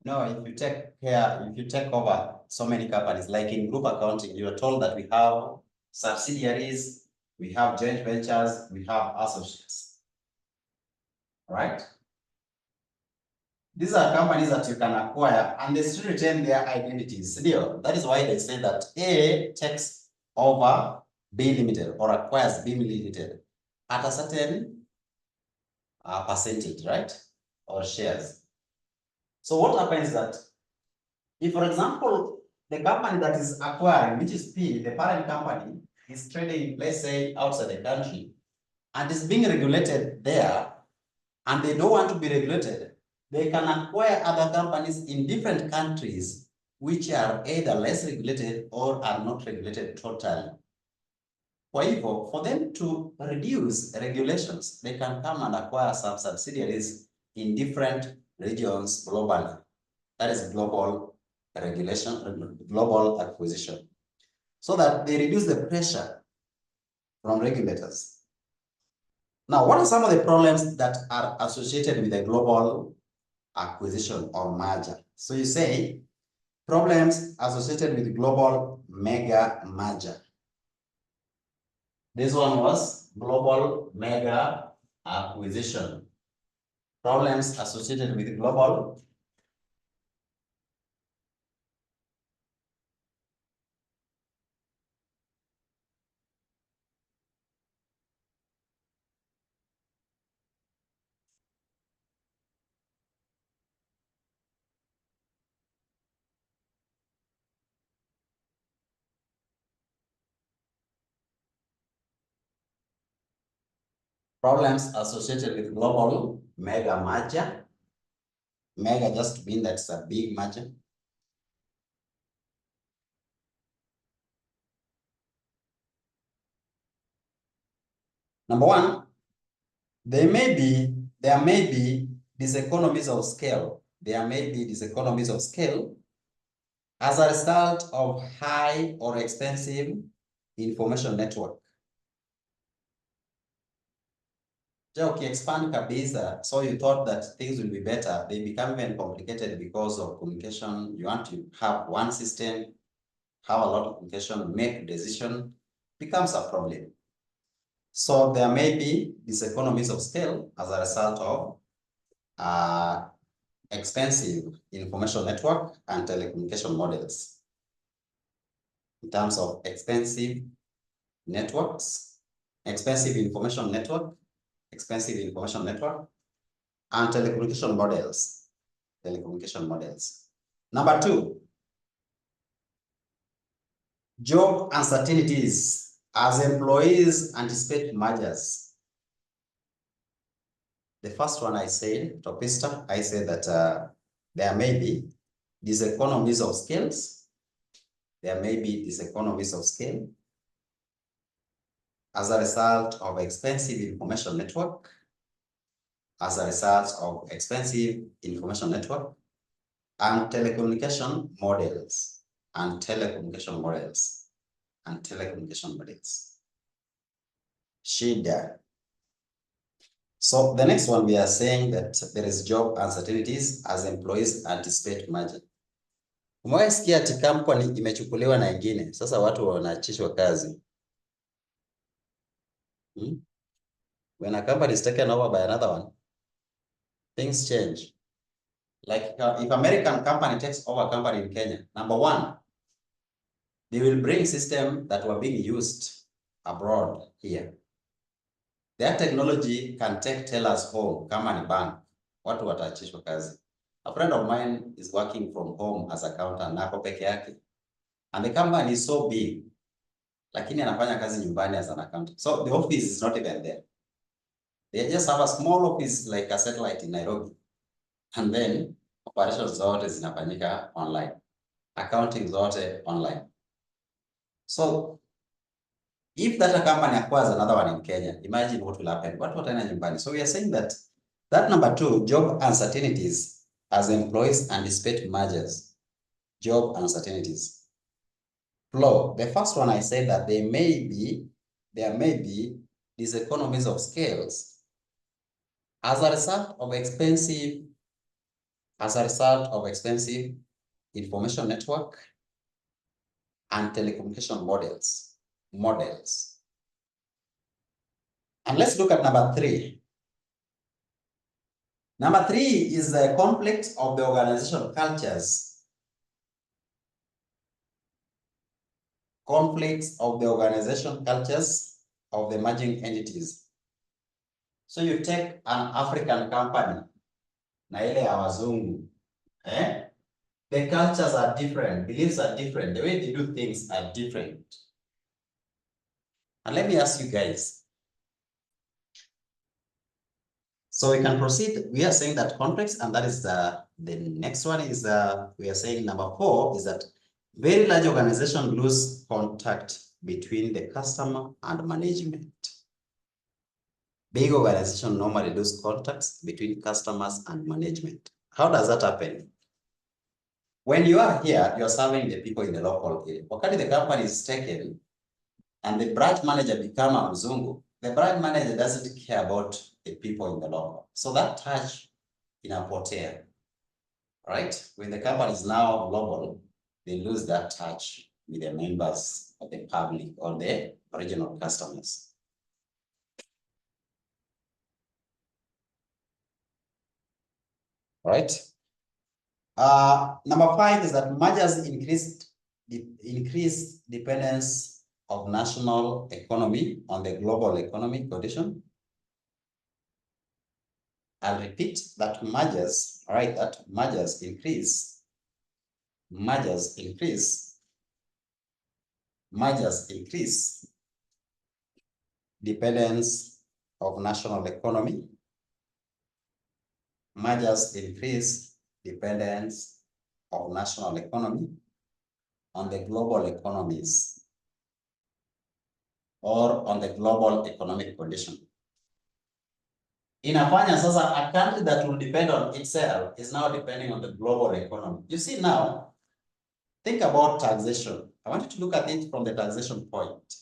No, if you take care, if you take over so many companies, like in group accounting, you are told that we have subsidiaries, we have joint ventures, we have associates, right? These are companies that you can acquire and they still retain their identities. That is why they say that A takes over B Limited or acquires B Limited at a certain percentage, right? Or shares. So what happens is that if, for example, the company that is acquiring, which is P, the parent company, is trading, let's say, outside the country and is being regulated there, and they don't want to be regulated, they can acquire other companies in different countries which are either less regulated or are not regulated totally. Kwa hivyo, for them to reduce regulations, they can come and acquire some subsidiaries in different regions globally. That is global regulation, global acquisition, so that they reduce the pressure from regulators. Now, what are some of the problems that are associated with a global acquisition or merger? So you say problems associated with global mega merger. This one was global mega acquisition. Problems associated with global problems associated with global mega merger. Mega just means that's a big merger. Number one, there may be diseconomies of scale. There may be diseconomies of scale as a result of high or expensive information network. Okay, expand kabisa. So you thought that things will be better. They become even complicated because of communication. You want to have one system, have a lot of communication, make decision, becomes a problem. So there may be diseconomies of scale as a result of expensive information network and telecommunication models. In terms of expensive networks, expensive information network, and telecommunication models. Number 2, job uncertainties as employees anticipate mergers. The first one I said, Topista, I said that there may be diseconomies of scales. There may be diseconomies of scale as a result of expensive information network, and telecommunication models, Shida. So the next one, we are saying that there is job uncertainties as employees anticipate merger. Umewasikia ati company imechukuliwa na ingine, sasa watu wanaachishwa kazi. When a company is taken over by another one, things change. Like if American company takes over a company in Kenya, number 1, they will bring system that were being used abroad here. Their technology can take tellers home, kama ni bank, watu wataachishwa kazi. A friend of mine is working from home as accountant, nako peke yake. And the company is so big, lakini anafanya kazi nyumbani as an accountant. So the office is not even there. They just have a small office like a satellite in Nairobi. And then operations zote zinafanyika online. Accounting zote online. So if that company acquires another one in Kenya, imagine what will happen. What wataenda nyumbani? So we are saying that number 2, job uncertainties as employees anticipate mergers. Job uncertainties. Flow. The first one I said that there may be diseconomies of scales as a result of expensive information network and telecommunication models. And let's look at number 3. Number 3 is the conflict of the organizational cultures. Conflicts of the organizational cultures of the merging entities. So you take an African company, na ile ya wazungu, the cultures are different, beliefs are different, the way they do things are different. And let me ask you guys. So we can proceed. We are saying that conflicts, and that is the next one is we are saying number 4 is that very large organizations lose contact between the customer and management. Big organizations normally lose contacts between customers and management. How does that happen? When you are here, you are serving the people in the local area. Wakati the company is taken and the branch manager become a mzungu, the branch manager doesn't care about the people in the local. So that touch inapotea, right? When the company is now global, they lose that touch with the members of the public or the original customers. Right? Number 5 is that mergers increase dependence of national economy on the global economic condition. I'll repeat that mergers, all right, that mergers increase dependence of national economy. Mergers increase dependence of national economy on the global economies or on the global economic condition. Inafanya sasa a country that will depend on itself is now depending on the global economy. You see now, think about taxation. I want you to look at it from the taxation point.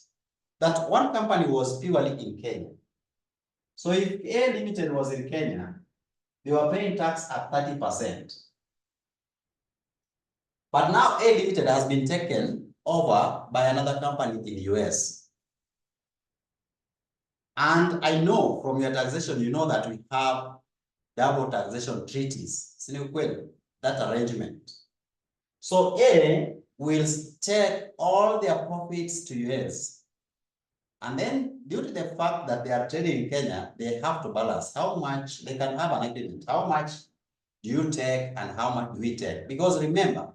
that one company was purely in Kenya. So if A Limited was in Kenya, they were paying tax at 30%. But now A Limited has been taken over by another company in the US. And I know from your taxation, you know that we have double taxation treaties, that arrangement. So A will take all their profits to US. And then due to the fact that they are trading in Kenya, they have to balance how much they can have an agreement. How much do you take and how much do we take? Because remember,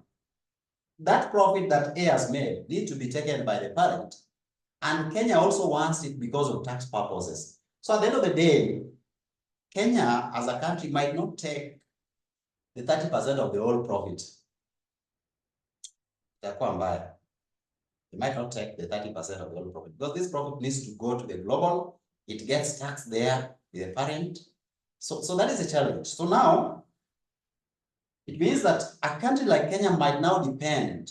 that profit that A has made needs to be taken by the parent. And Kenya also wants it because of tax purposes. So at the end of the day, Kenya as a country might not take the 30% of the whole profit. They might not take the 30% of the whole profit because this profit needs to go to the global. It gets taxed there with the parent. So that is a challenge. So now it means that a country like Kenya might now depend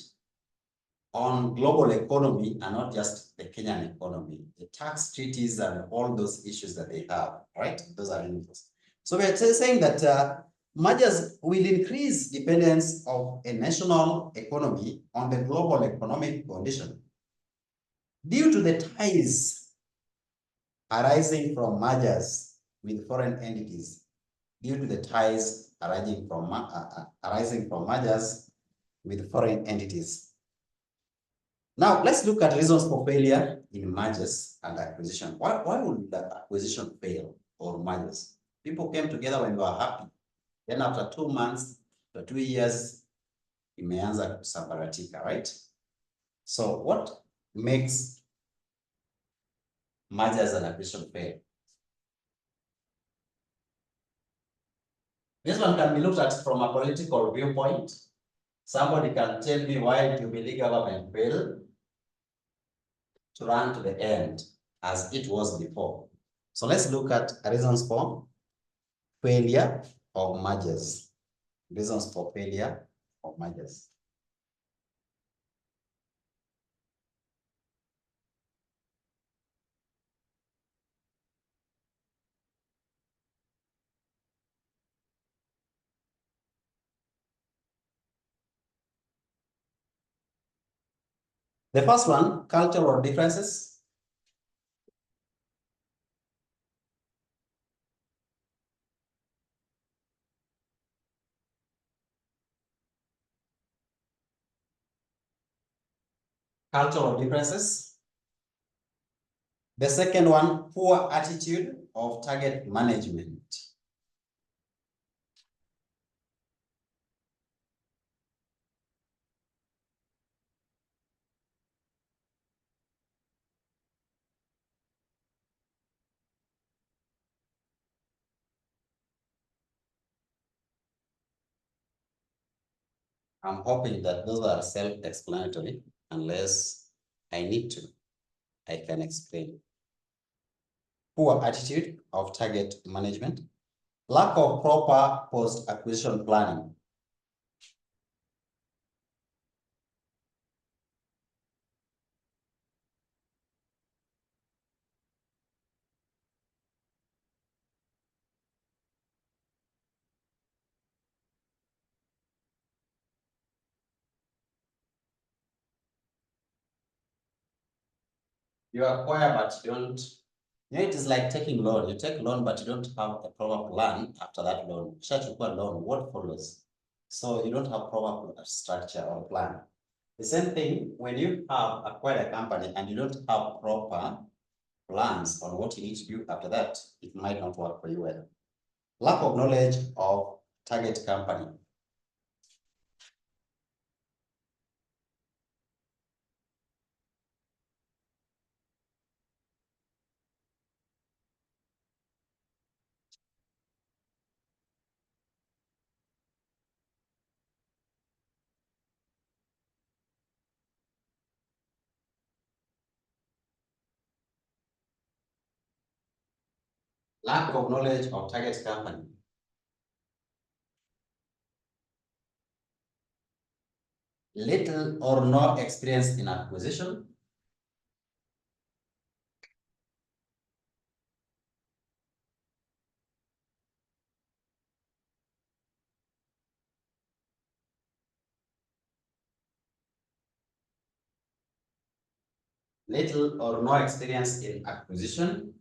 on global economy and not just the Kenyan economy, the tax treaties and all those issues that they have, right? Those are interesting. So we're saying that mergers will increase dependence of a national economy on the global economic condition due to the ties arising from mergers with foreign entities, due to the ties arising from mergers with foreign entities. Now, let's look at reasons for failure in mergers and acquisition. Why would the acquisition fail or mergers? People came together when they were happy. Then after 2 months, for 2 years, imeanza kusambaratika, right? So what makes mergers and acquisition fail? This one can be looked at from a political viewpoint. Somebody can tell me why Jubilee government failed to run to the end as it was before. So let's look at reasons for failure of mergers. Reasons for failure of mergers. The first one, cultural differences. Cultural differences. The second one, poor attitude of target management. I'm hoping that those are self-explanatory. Unless I need to, I can explain. Poor attitude of target management. Lack of proper post-acquisition planning. You acquire, but you don't. It is like taking loan. You take loan, but you don't have a proper plan after that loan. Shachukua loan, what follows? So you don't have proper structure or plan. The same thing when you have acquired a company and you don't have proper plans on what you need to do after that, it might not work for you well. Lack of knowledge of target company. Lack of knowledge of target company. Little or no experience in acquisition. Little or no experience in acquisition.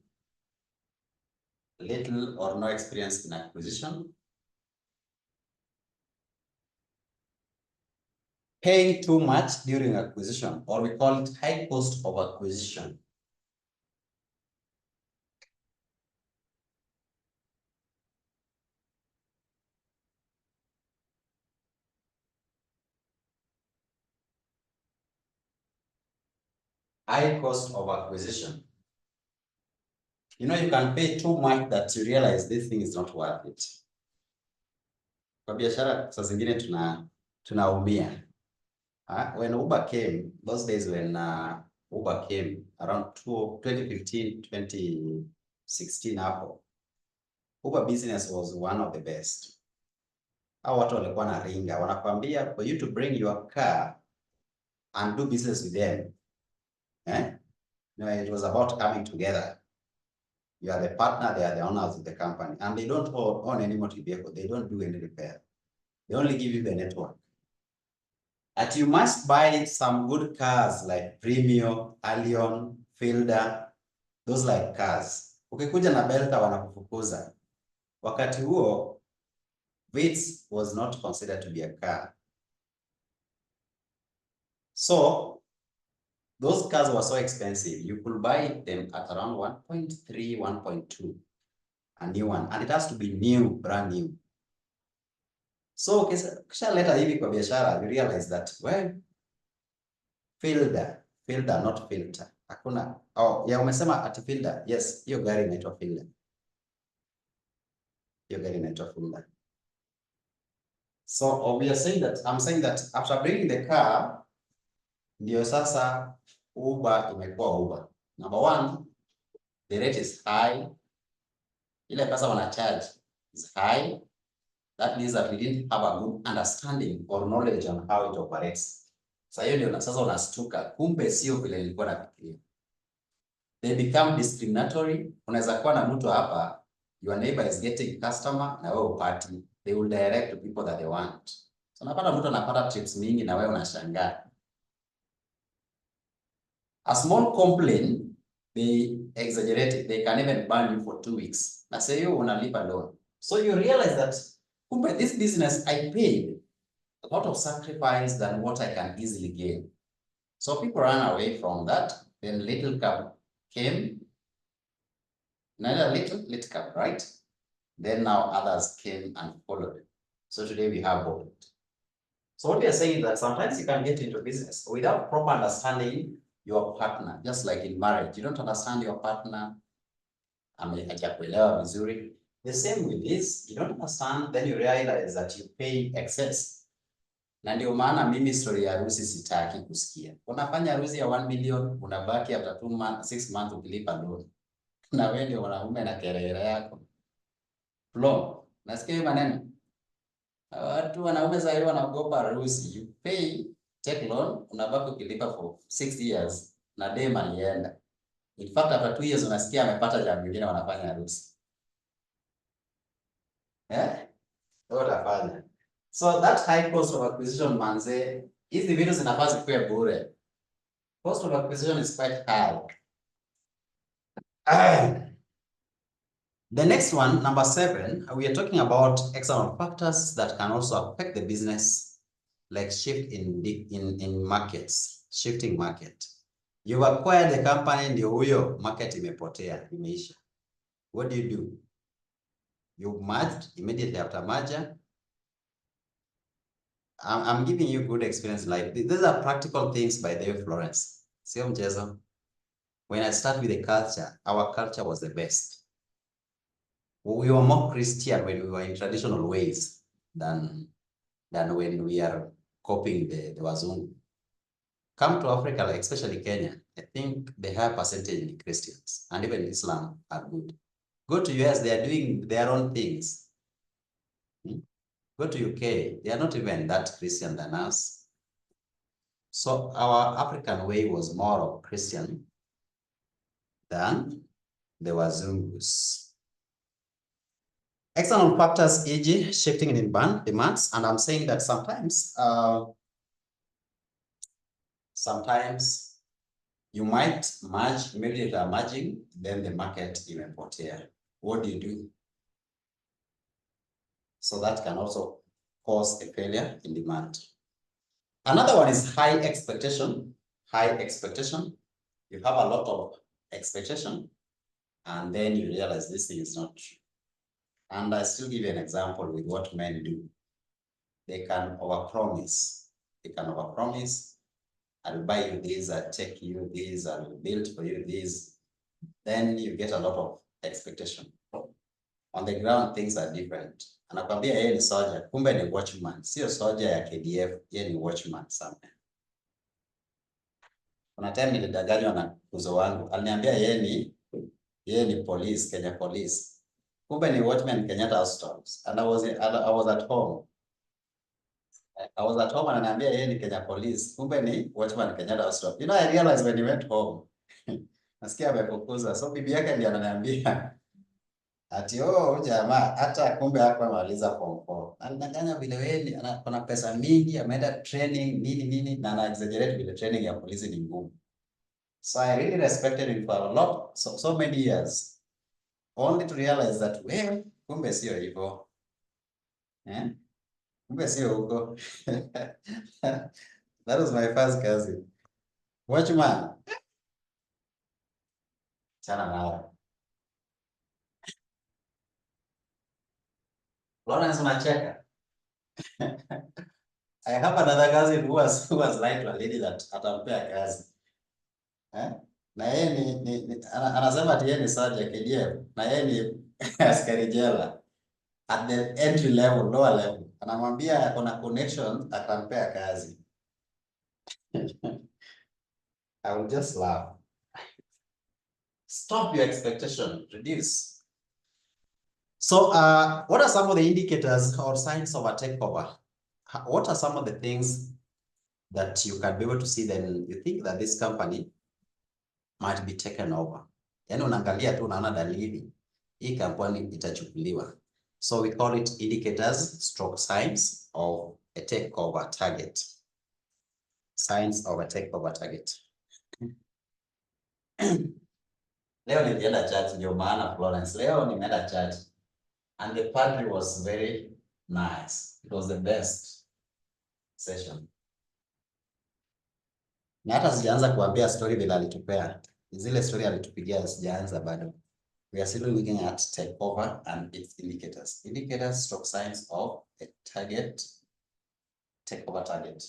Little or no experience in acquisition. Paying too much during acquisition, or we call it high cost of acquisition. High cost of acquisition. You know, you can pay too much that you realize this thing is not worth it. Kwa biashara saa zingine tunaumia. When Uber came, those days when Uber came around 2015, 2016 hapo, Uber business was one of the best. Hao watu walikuwa na ringa, wanakwambia for you to bring your car and do business with them. No, it was about coming together. You are the partner, they are the owners of the company, and they don't own any motor vehicle. They don't do any repair. They only give you the network. And you must buy some good cars like Premium, Allion, Fielder, those like cars. Ukikuja na Belta wanakufukuza. Wakati huo, Vitz was not considered to be a car. So, those cars were so expensive. You could buy them at around 1.3, 1.2, a new one. And it has to be new, brand new. So, kisha leta hivi kwa biashara, you realize that, well, Fielder, not filter. Hakuna. Oh, ya umesema ati Fielder. Yes, hiyo gari inaitwa Fielder. Hiyo gari inaitwa Fielder. So, we are saying that, I'm saying that after bringing the car, ndio sasa Uber imekuwa Uber. Number one, the rate is high. Ile pesa wana charge is high. That means that we didn't have a good understanding or knowledge on how it operates. Sasa hiyo ndio sasa unastuka, kumbe sio vile nilikuwa nafikiria. They become discriminatory. Unaweza kuwa na mtu hapa, your neighbor is getting customer na wewe upati. They will direct to people that they want. So unapata mtu anapata trips mingi na wewe unashangaa. A small complaint, they exaggerate it. They can even ban you for 2 weeks. Na say you unalipa loan. So you realize that kumbe this business I paid a lot of sacrifice than what I can easily gain. So people ran away from that. Then little cab came. Another little cab, right? Then now others came and followed. So today we have both. So what we are saying is that sometimes you can get into business without proper understanding your partner, just like in marriage. You don't understand your partner. Hajakuelewa vizuri. The same with this, you don't understand, then you realize that you pay excess. Na ndio maana mimi story ya harusi sitaki kusikia. Unafanya harusi ya 1 million, unabaki after 2 months, 6 months ukilipa loan. Na wewe ndio wanaume na kelele yako. Flow. Nasikia hiyo maneno. Watu wanaume sasa hivi wanaogopa harusi. You pay, take loan, unabaki ukilipa for 6 years na dem alienda. In fact after 2 years unasikia amepata jambo lingine wanafanya harusi. Utafanya. So that high cost of acquisition manze, hizi vitu zinafaa zikuwe bure. Cost of acquisition is quite high. The next one, number 7, we are talking about external factors that can also affect the business, like shift in markets, shifting market. You've acquired the company, ndio huyo market imepotea, imeisha. What do? You merged immediately after merger. I'm giving you good experience. Like these are practical things by the way, Florence. Sio mchezo. When I start with the culture, our culture was the best. We were more Christian when we were in traditional ways than when we are copying the wazungu. Come to Africa, like especially Kenya, I think the higher percentage in Christians and even Islam are good. Go to US, they are doing their own things. Go to UK, they are not even that Christian than us. So our African way was more of Christian than the wazungus. External factors, e.g. shifting in demands, and I'm saying that sometimes You might merge, immediately you are merging, then the market imepotea. What do you do? So that can also cause a failure in demand. Another one is high expectation. High expectation. You have a lot of expectation, and then you realize this thing is not true. And I still give you an example with what men do. They can overpromise. They can overpromise. I'll buy you this, I'll take you this, I'll build for you this. Then you get a lot of expectation. On the ground, things are different. Anakwambia yeye ni soldier, kumbe ni watchman. Sio soldier ya KDF, yeye ni watchman somewhere. Kuna time nilidanganywa na kuzo wangu. Aliniambia yeye ni police, Kenya police. Kumbe ni watchman Kenyatta House. And I was at home. I was at home and ananiambia yeye ni Kenya police. Kumbe ni watchman Kenyatta House. You know, I realized when he went home. Nasikia amefukuzwa. So bibi yake ndiye ananiambia ati jamaa hata kumbe hapa amaliza form 4. Anadanganya vile wewe ana pesa mingi, ameenda training nini na ana exaggerate vile training ya polisi ni ngumu. So I really respected him for a lot, so many years, only to realize that kumbe sio hivyo. Kumbe sio huko. That was my first cousin. Watchman. Chana nao. Lawrence unacheka. I have another cousin who was like to a lady that atampea kazi. Na yeye anasema ati yeye ni sergeant KDF na yeye ni askari jela at the entry level, lower level. Anamwambia kuna connection atampea kazi. I will just laugh. Stop your expectation, reduce. So what are some of the indicators or signs of a takeover? What are some of the things that you can be able to see then you think that this company might be taken over? Yani unaangalia tu unaona dalili hii kampuni itachukuliwa. So we call it indicators stroke signs of a takeover target. Signs of a takeover target. Leo nilienda church, ndio maana Florence. Leo nimeenda church and the padre was very nice. It was the best session. Na hata sijaanza kuambia story bila alitupea. Zile story alitupigia sijaanza bado. We are still looking at takeover and its indicators. Indicators stroke signs of a target, takeover target.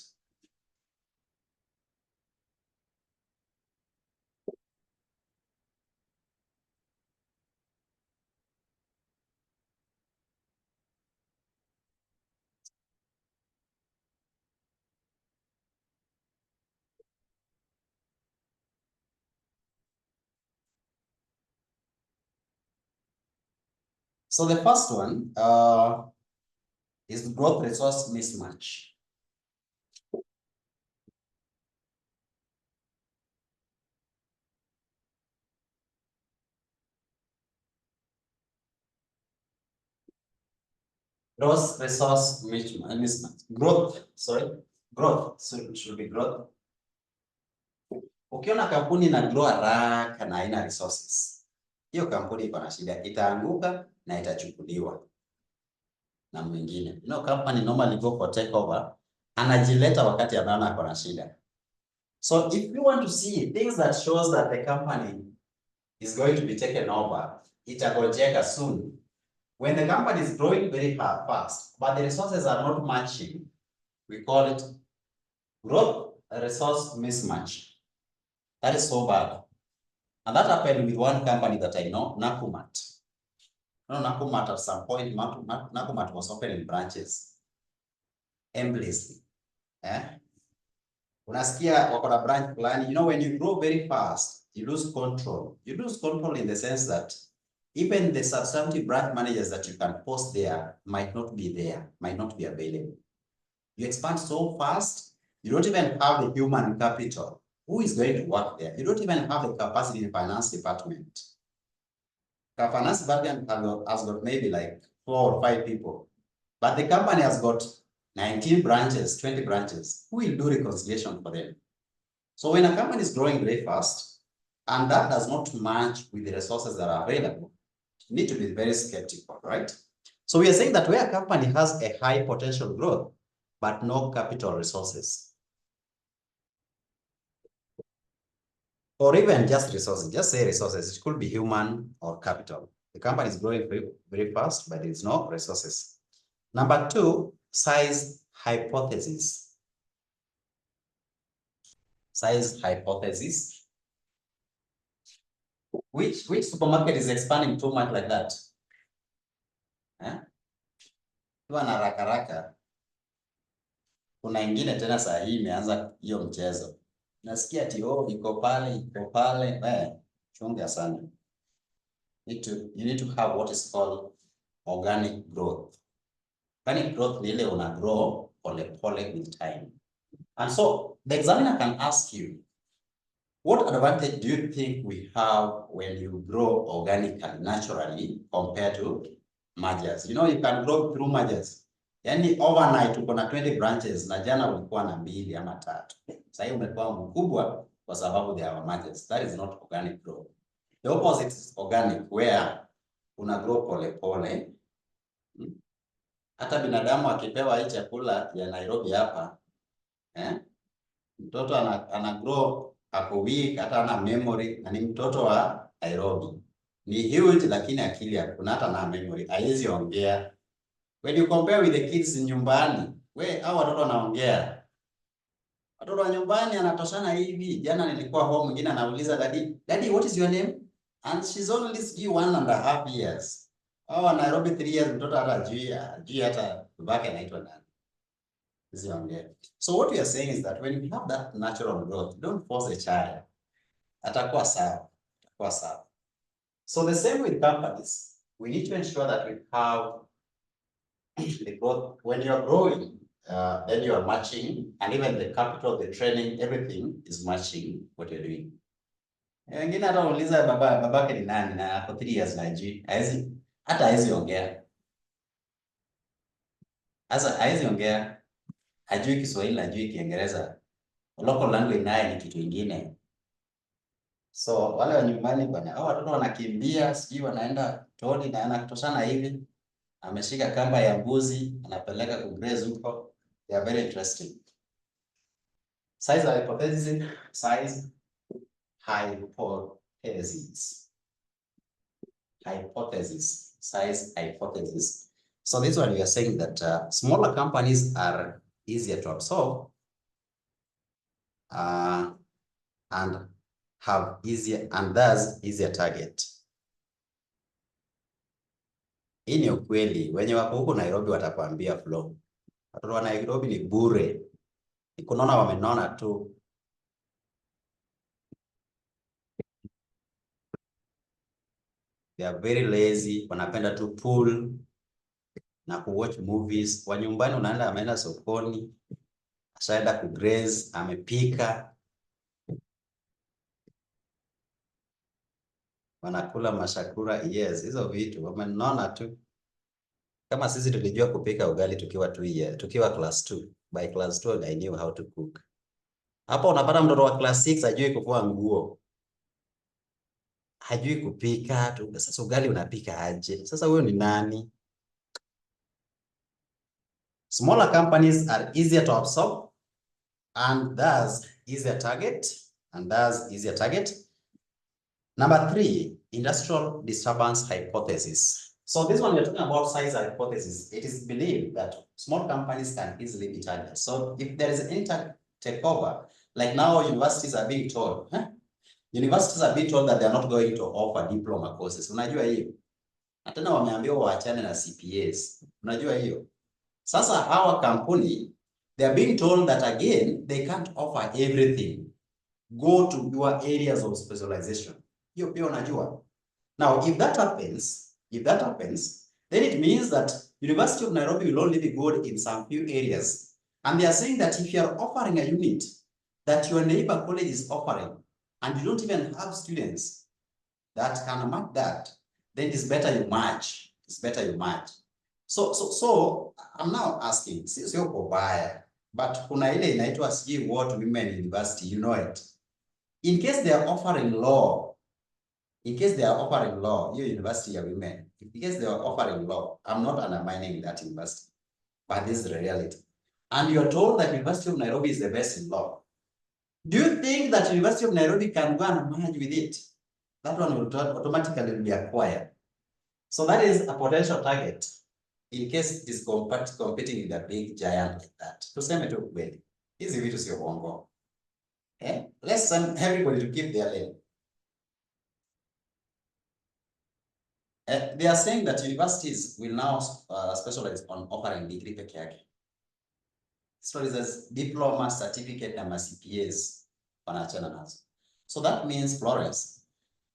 So the first one is growth resource mismatch. Growth resource mismatch. Growth should be growth. Ukiona kampuni na grow haraka na haina resources, hiyo kampuni iko na shida, itaanguka na itachukuliwa na mwingine. You know, company normally go for takeover, anajileta wakati anaona ako na shida. So if you want to see things that shows that the company is going to be taken over, itagojeka soon. When the company is growing very fast, but the resources are not matching, we call it growth resource mismatch. That is so bad. And that happened with one company that I know, Nakumat. No, Nakumat at some point, Nakumat was opening branches endlessly. Unasikia wako na branch plan. You know, when you grow very fast, you lose control. You lose control in the sense that even the substantive branch managers that you can post there might not be there, might not be available. You expand so fast, you don't even have the human capital. Who is going to work there? You don't even have the capacity in the finance department. The finance department has got maybe like 4 or 5 people, but the company has got 19 branches, 20 branches. Who will do reconciliation for them? So when a company is growing very fast, and that does not match with the resources that are available, you need to be very skeptical, right? So we are saying that where a company has a high potential growth, but no capital resources, or even just resources, just say resources, it could be human or capital. The company is growing very, very fast, but there is no resources. Number two, size hypothesis. Size hypothesis. Which supermarket is expanding too much like that? Tuwa na haraka. Kuna ingine tena saa hii imeanza hiyo mchezo. Nasikia ati iko pale. Chunga sana. You need to have what is called organic growth. Organic growth ni ile una grow pole with time. And so the examiner can ask you, what advantage do you think we have when you grow organically, naturally, compared to mergers? You know, you can grow through mergers. Yani overnight uko na 20 branches na jana ulikuwa na 2 ama 3. Sasa umekuwa mkubwa kwa sababu there are mergers. That is not organic growth. The opposite is organic, where una grow pole. Hata binadamu akipewa hii chakula ya Nairobi hapa, mtoto ana grow ako weak, hata ana memory, na ni mtoto wa Nairobi. Ni huge lakini akili hakuna, hata na memory, haiwezi ongea. When you compare with the kids nyumbani, hao watoto wanaongea. Watoto wa nyumbani anatoshana hivi. Jana nilikuwa home, mwingine anauliza daddy, what is your name? And she's only 1.5 years. Hao Nairobi 3 years, mtoto hata ajui hata babake anaitwa nani. So what we are saying is that when you have that natural growth, don't force a child. Atakuwa sawa. So the same with companies. We need to ensure that we have the growth. When you are growing, then you are matching, and even the capital, the training, everything is matching what you're doing. Wengine hata uliza babake ni nani na ako 3 years na hajui. Hata hawezi ongea. Hawezi ongea. Hajui Kiswahili, hajui Kiingereza. Local language naye ni kitu kingine. So wale wa nyumbani bwana, hao watoto wanakimbia, sijui wanaenda toni na anatoshana hivi. Ameshika kamba ya mbuzi, anapeleka kugraze huko. They are very interesting. Size hypothesis. Size hypothesis. So this one we are saying that smaller companies are easier to absorb and have easier, and thus easier target. Hii ni ukweli. Wenye wako huko Nairobi watakwambia flow. Watoto wa Nairobi ni bure. Nikunaona wamenona tu. They are very lazy. Wanapenda tu pool na kuwatch movies. Wa nyumbani unaenda ameenda sokoni, ashaenda kugraze, amepika. Wanakula mashakura, yes, hizo vitu wamenona tu. Kama sisi tulijua kupika ugali tukiwa 2 years, tukiwa class 2. By class 2 I knew how to cook. Hapo unapata mtoto wa class 6 hajui kufua nguo. Hajui kupika tu. Sasa ugali unapika aje? Sasa huyo ni nani? Smaller companies are easier to absorb and thus easier target. Number 3, industrial disturbance hypothesis. So this one we're talking about size hypothesis. It is believed that small companies can easily be targeted. So if there is any takeover, like now universities are being told, that they are not going to offer diploma courses. Unajua hiyo? Na tena wameambiwa waachane na CPAs. Unajua hiyo? Sasa our company, they are being told that again, they can't offer everything. Go to your areas of specialization. Hiyo pia unajua. Now, if that happens, then it means that University of Nairobi will only be good in some few areas. And they are saying that if you are offering a unit that your neighbor college is offering, and you don't even have students that can match that, then it's better you match. So I'm now asking, sio kubaya. but kuna ile inaitwa sijui what women university, you know it. In case they are offering law, hiyo university ya women, in case they are offering law, I'm not undermining that university, but this is the reality. And you're told that University of Nairobi is the best in law. Do you think that University of Nairobi can go and merge with it? That one will automatically be acquired. So that is a potential target in case it is competing with a big giant like that. Tuseme tu kweli. Hizi vitu sio bongo. Let's send everybody to keep their lane. They are saying that universities will now specialize on offering degree peke yake. So there's diploma, certificate, and CPAs wanachana nazo. So that means, Florence,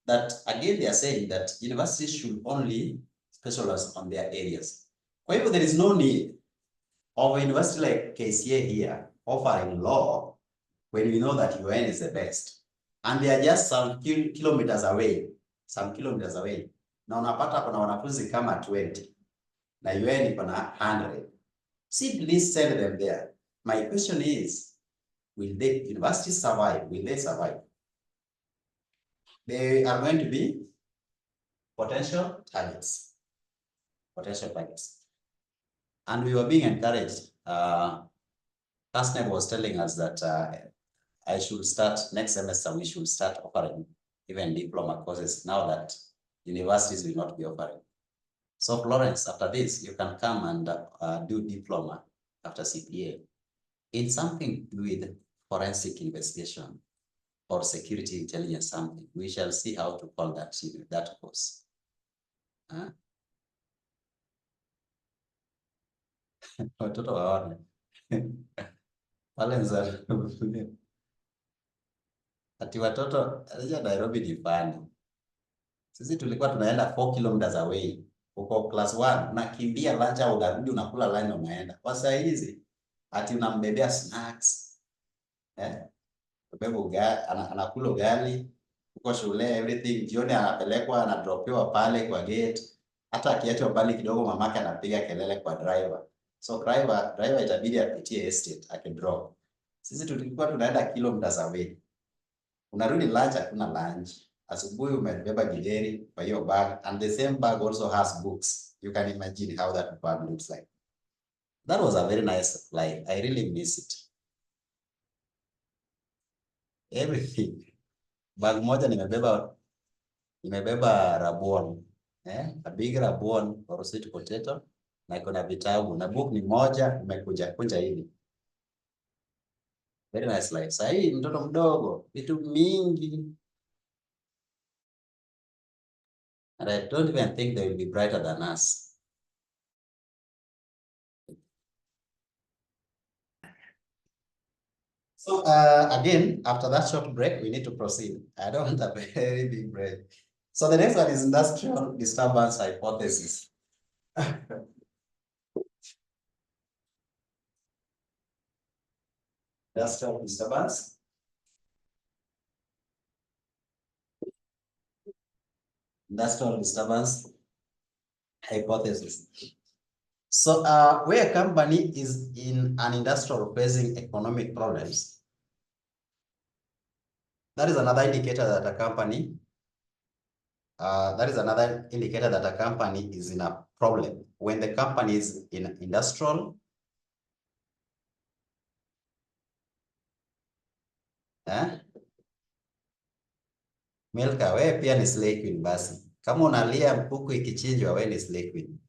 that again they are saying that universities should only specialize on their areas. However, there is no need of a university like KCA here offering law when we know that UN is the best. And they are just some kilometers away. Na unapata kuna wanafunzi kama 20. Na UN iko na 100. Simply send them there. My question is, will the universities survive? Will they survive? They are going to be potential targets. And we were being encouraged. KASNEB was telling us that I should start next semester, we should start offering even diploma courses now that universities will not be offering. So Florence, after this, you can come and do diploma after CPA in something with forensic investigation or security intelligence something. We shall see how to call that course. Watoto waone. Pale nzari. Ati watoto, Nairobi ni fani. Sisi tulikuwa tunaenda 4 kilometers away. Uko class 1, unakimbia lunch au unarudi unakula lunch unaenda. Kwa saa hizi, ati unambebea snacks. Anakula ugali, uko shule, everything, jioni anapelekwa, anadropiwa pale kwa gate. Hata akiachwa mbali kidogo mamake anapiga kelele kwa driver. So driver itabidi apitie estate akidrop. Sisi tulikuwa tunaenda kilometers away. Unarudi lunch, hakuna lunch. Asubuhi umebeba githeri kwa hiyo bag, and the same bag also has books. You can imagine how that bag looks like. That was a very nice life. I really miss it. Everything. Bag moja nimebeba rabuon. A big rabuon or sweet potato, na iko na vitabu, na book ni moja, nimekuja kunja hivi. Very nice life. Sasa hii mtoto mdogo, vitu mingi. And I don't even think they will be brighter than us. So again, after that short break, we need to proceed. I don't want a very big break. So the next one is industrial disturbance hypothesis. Industrial disturbance. Industrial disturbance hypothesis. So where a company is in an industrial facing economic problems, that is another indicator that a company is in a problem. When the company is in industrial, Milka, wewe pia ni slay queen basi. Kama unalia kuku ikichinjwa, wewe ni slay queen.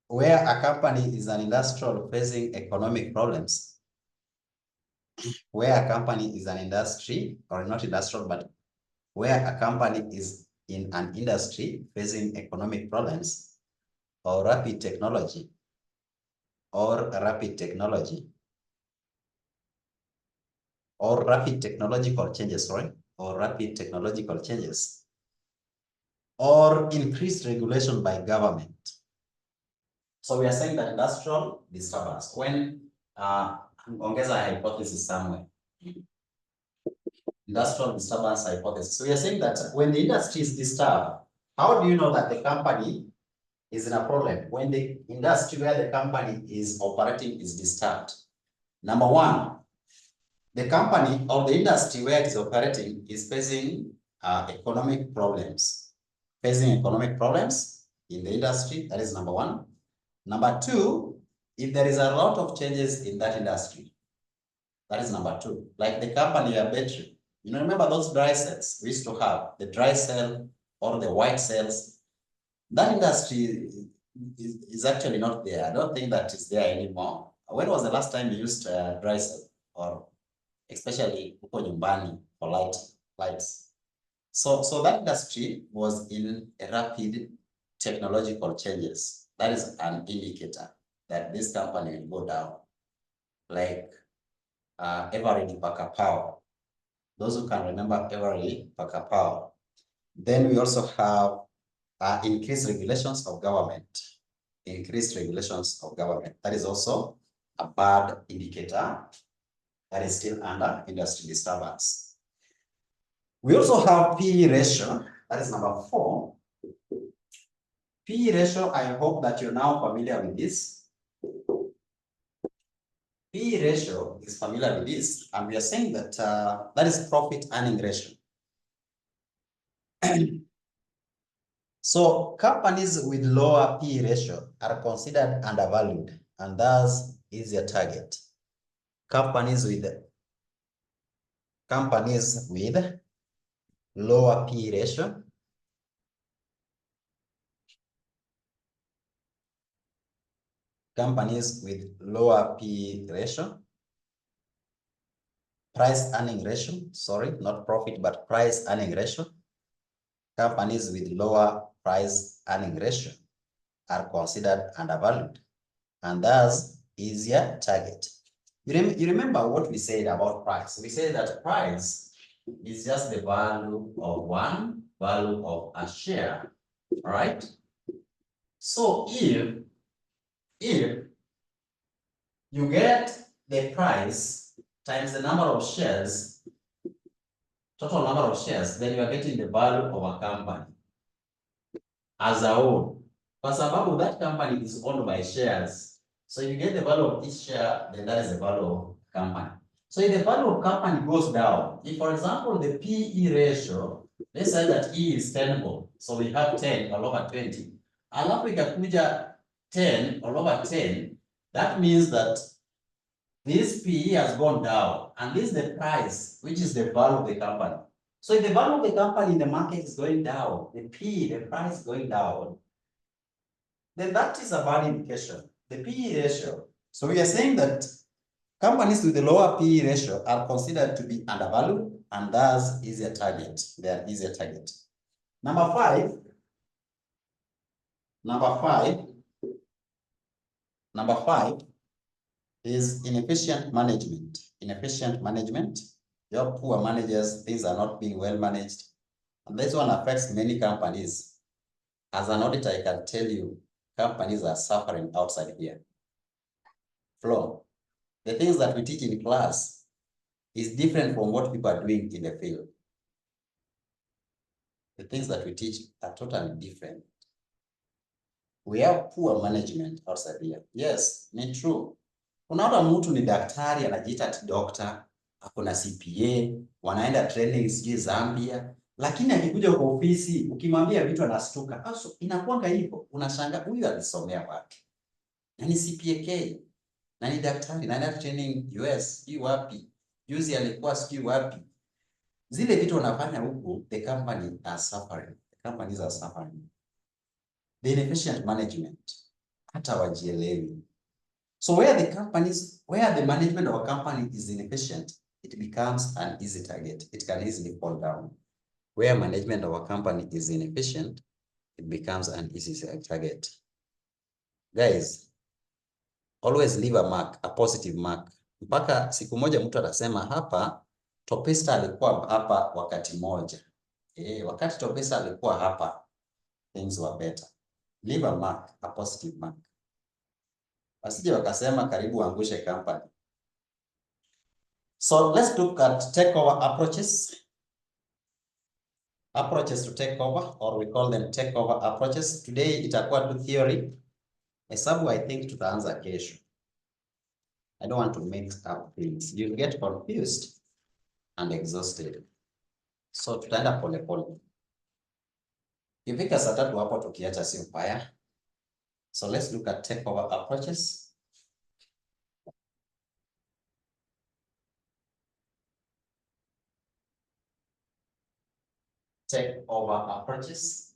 Where a company is an industrial facing economic problems, where a company is an industry, or not industrial, but where a company is in an industry facing economic problems, or rapid technological changes, or increased regulation by government. So we are saying that industrial disturbance, when ongeza hypothesis somewhere, industrial disturbance hypothesis. So we are saying that when the industry is disturbed, how do you know that the company is in a problem, when the industry where the company is operating is disturbed. Number one, the company or the industry where it is operating is facing economic problems. Facing economic problems in the industry, that is number one. Number two, if there is a lot of changes in that industry, that is number two. Like the company a battery. You know, remember those dry cells we used to have, the dry cell or the white cells? That industry is actually not there. I don't think that is there anymore. When was the last time you used dry cell, or especially huko nyumbani for lights? So that industry was in a rapid technological changes. That is an indicator that this company will go down. Like Eveready Paka Power. Those who can remember Eveready Paka Power. Then we also have increased regulations of government. Increased regulations of government. That is also a bad indicator that is still under industry disturbance. We also have PE ratio. That is number 4. PE ratio, I hope that you're now familiar with this. PE ratio is familiar with this, and we are saying that that is profit earning ratio. So companies with lower PE ratio are considered undervalued and thus easier target. Companies with lower PE ratio price earning ratio, sorry, not profit, but price earning ratio. Companies with lower price earning ratio are considered undervalued and thus easier target. You remember what we said about price? We said that price is just the value of a share, all right? So if you get the price times the number of shares, total number of shares, then you are getting the value of a company as a whole. Kwa sababu that company is owned by shares. So you get the value of each share, then that is the value of company. So if the value of company goes down, if for example the PE ratio, let's say that E is 10, so we have 10 all over 20. Alafu ikakuja 10 all over 10, that means that this PE has gone down, and this is the price, which is the value of the company. So if the value of the company in the market is going down, the price going down, then that is a bad indication, the PE ratio. So we are saying that companies with the lower PE ratio are considered to be undervalued and thus easier target. They are easier target. Number five is inefficient management. Inefficient management. You have poor managers, things are not being well managed. And this one affects many companies. As an auditor, I can tell you, companies are suffering outside here. Flow. The things that we teach in class is different from what people are doing in the field. The things that we teach are totally different. We have poor management outside here. Yes, ni true. Unaona mtu ni daktari anajiita ati doctor, akona CPA, wanaenda training sijui Zambia, lakini akikuja kwa ofisi ukimwambia vitu anastuka. Also inakuanga hivyo, unashangaa huyu alisomea wapi? Na ni CPA, na ni daktari, na anaenda training US, sijui wapi. Juzi alikuwa sijui wapi. Zile vitu wanafanya huku, the company are suffering. The companies are suffering. The inefficient management, hata wajielewi. So where the management of a company is inefficient, it becomes an easy target. It can easily fall down. Where management of a company is inefficient, it becomes an easy target. Guys, always leave a mark, a positive mark. Mpaka siku moja mtu atasema hapa, Topesta alikuwa hapa wakati moja. Wakati Topesta alikuwa hapa, things were better. Leave a mark, a positive mark. Asije wakasema karibu angushe company. So let's look at takeover approaches. approaches to take over, or we call them takeover approaches. Today itakuwa tu theory. Hesabu I think tutaanza kesho. I don't want to mix up things. You'll get confused and exhausted. So tutaenda pole pole. Ifika saa 3 hapo tukiacha si mbaya. So let's look at takeover approaches. Takeover approaches.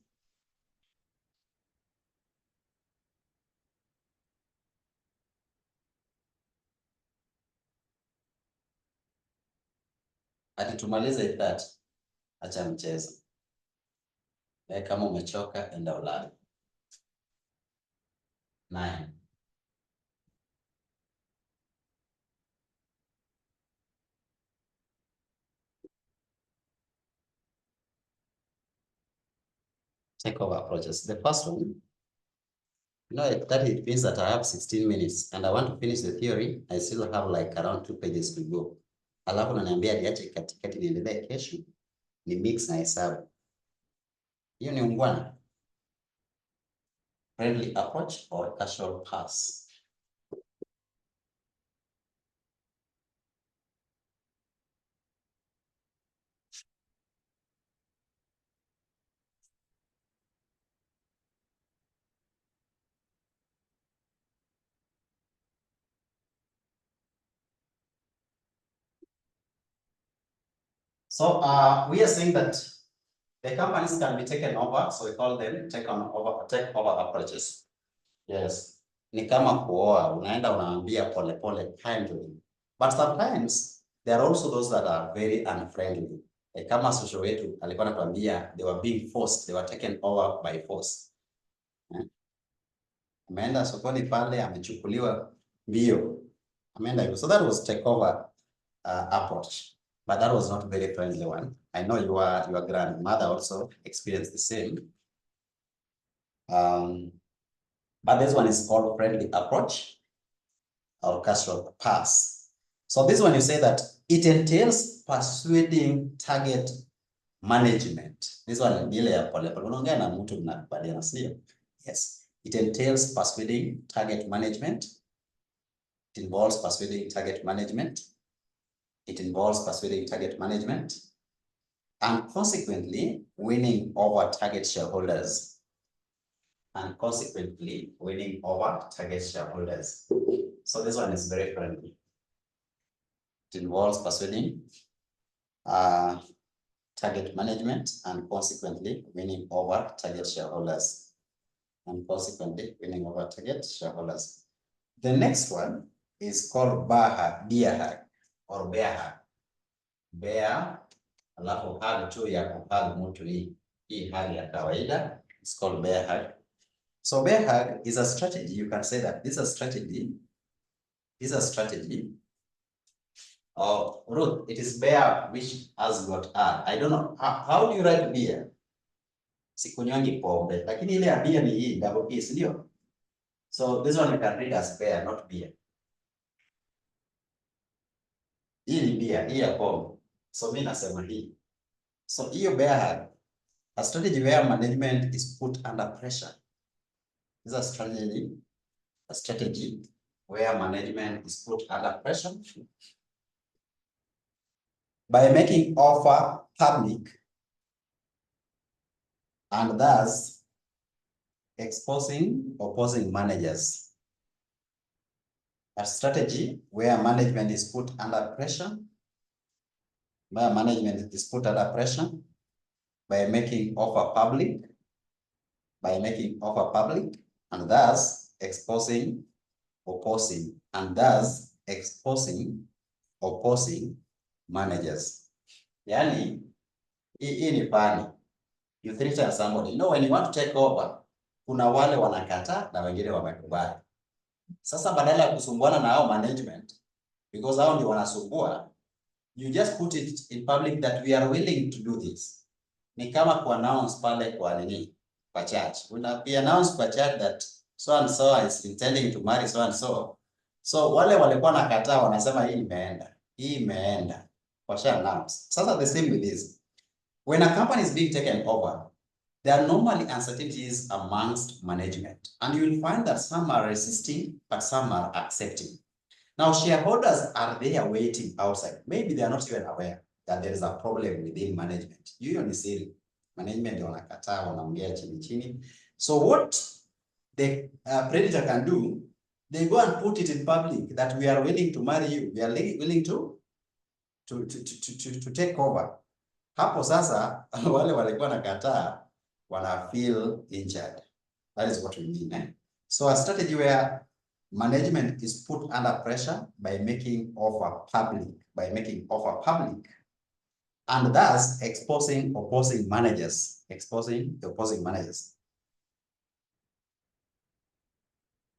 Hadi tumalize that. Acha mchezo. Kama umechoka enda ulale. 9. Takeover approaches. The first one, that it means that I have 16 minutes and I want to finish the theory. I still have like around 2 pages to go. Alafu naniambia niache katikati niendelee kesho ni mix na hesabu. Hiyo ni ungwana. Friendly approach or casual pass. So we are saying that the companies can be taken over, so we call them takeover approaches. Yes. Ni kama kuoa, unaenda unaambia pole pole kindly. But sometimes there are also those that are very unfriendly. Kama social wetu alikuwa anatuambia they were being forced, they were taken over by force. Ameenda sokoni pale amechukuliwa mbio. Ameenda hivyo. So that was takeover approach. But that was not a very friendly one. I know your grandmother also experienced the same. But this one is called friendly approach or casual pass. So this one you say that it entails persuading target management. This one ni ile ya pole pole. Unaongea na mtu mnakubaliana, sio? Yes. It entails persuading target management. It involves persuading target management. It involves persuading target management and consequently winning over target shareholders. And consequently winning over target shareholders. So this one is very friendly. It involves persuading target management and consequently winning over target shareholders. And consequently winning over target shareholders. The next one is called bear hug or bear hug. Bear, alafu hug tu ya kuhug mtu hii hali ya kawaida. It's called bear hug. So bear hug is a strategy. You can say that this is a strategy. This is a strategy. Oh, Ruth, it is bear which has got R. I don't know. How do you write beer? Sikunywangi pombe. Lakini ile ya beer ni hii, double B, ndio? So this one you can read as bear, not beer. Hii ni beer, hii ya pombe. So mimi nasema hii. So hiyo bear hug, a strategy where management is put under pressure. This is a strategy where management is put under pressure by making offer public and thus exposing opposing managers. A strategy where management is put under pressure, by making offer public, and thus exposing opposing managers. Yani, hii ni funny. You threaten somebody. You know, when you want to take over, kuna wale wanakataa na wengine wamekubali. Sasa badala ya kusumbuana na hao management, because hao ndio wanasumbua, you just put it in public that we are willing to do this. Ni kama ku-announce pale kwa nini? Kwa church. We announce kwa church that so and so is intending to marry so and so. So wale walikuwa nakataa wanasema hii imeenda. Washa announce. Sasa the same with this. When a company is being taken over, there are normally uncertainties amongst management, and you will find that some are resisting, but some are accepting. Now, shareholders are there waiting outside. Maybe they are not even aware that there is a problem within management. Hiyo ni siri. Management wanakataa, wanaongea chini chini. So what the predator can do, they go and put it in public that we are willing to marry you. We are willing to take over. Hapo sasa wale walikuwa nakataa wana feel injured. That is what we mean. Eh? So a strategy where management is put under pressure by making offer public, and thus exposing opposing managers.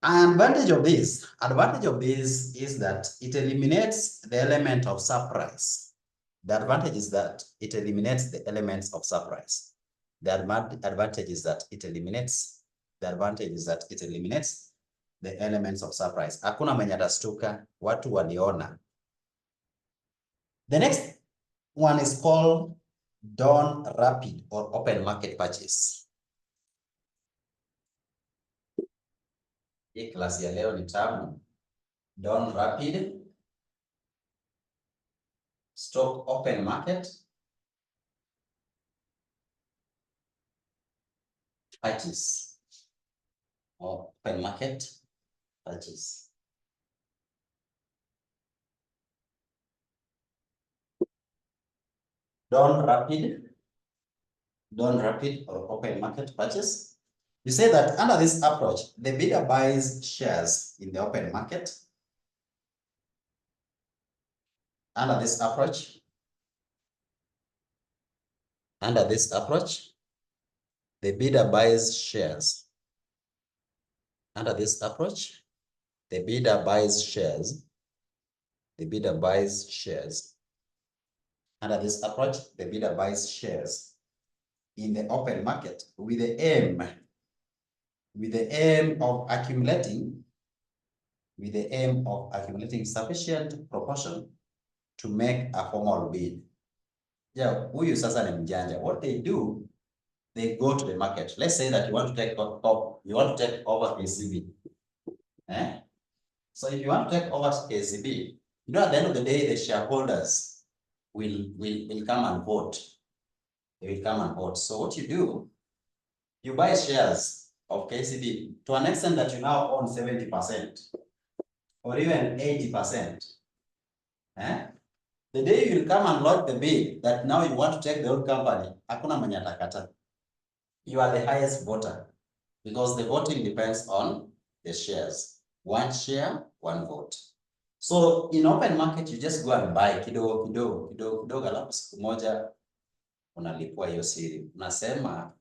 Advantage of this is that it eliminates the element of surprise. The advantage is that it eliminates the elements of surprise. The advantage is that it eliminates the elements of surprise. Hakuna mwenye atastuka, watu waliona. The next one is called done rapid or open market purchase. Hii klasi ya leo ni tamu. Done rapid stock open market purchase. Open market purchase. Done rapid or open market purchase. You say that under this approach, the bidder buys shares in the open market. Under this approach, the bidder buys shares. Under this approach, the bidder buys shares. Under this approach, the bidder buys shares in the open market with the aim of accumulating sufficient proportion to make a formal bid. Yeah, huyu sasa ni mjanja. What they do, they go to the market. Let's say that you want to take over KCB. So if you want to take over KCB, you know, at the end of the day, the shareholders will come and vote. They will come and vote. So what you do, you buy shares of KCB to an extent that you now own 70% or even 80%. The day you will come and lodge the bid that now you want to take the whole company, hakuna mwenye atakata. You are the highest voter because the voting depends on the shares. One share, one vote. So in open market, you just go and buy kidogo, alafu siku moja unalipwa hiyo siri. Unasema,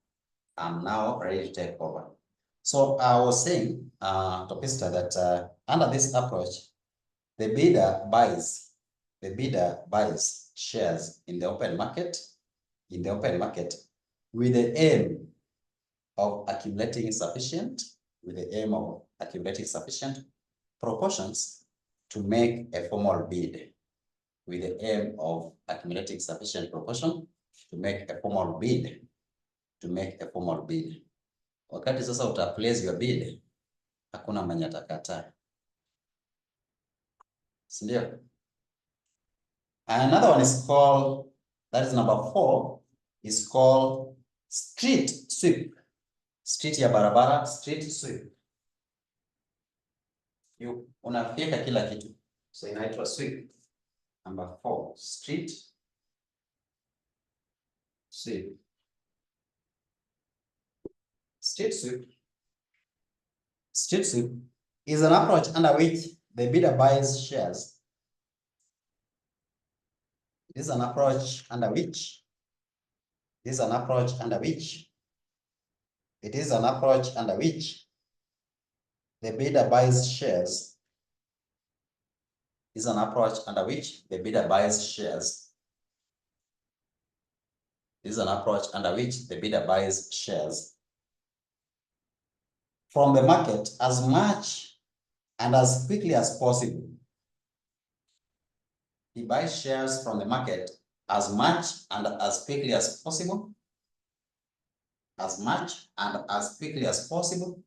I'm now ready to take over. So I was saying, Topista, that under this approach, the bidder buys shares in the open market, with the aim of accumulating sufficient proportions to make a formal bid. With the aim of accumulating sufficient proportion to make a formal bid. Wakati sasa uta place your bid, hakuna mwenye atakataa. Sindio? Another one is called, that is number 4, is called street sweep. Street ya barabara, street sweep. Unafyeka kila kitu. So inaitwa sweep. Number 4, street sweep. Street sweep is an approach under which the bidder buys shares. It is an approach under which the bidder buys shares. Is an approach under which the bidder buys shares. From the market as much and as quickly as possible. He buys shares from the market as much and as quickly as possible, as much and as quickly as possible.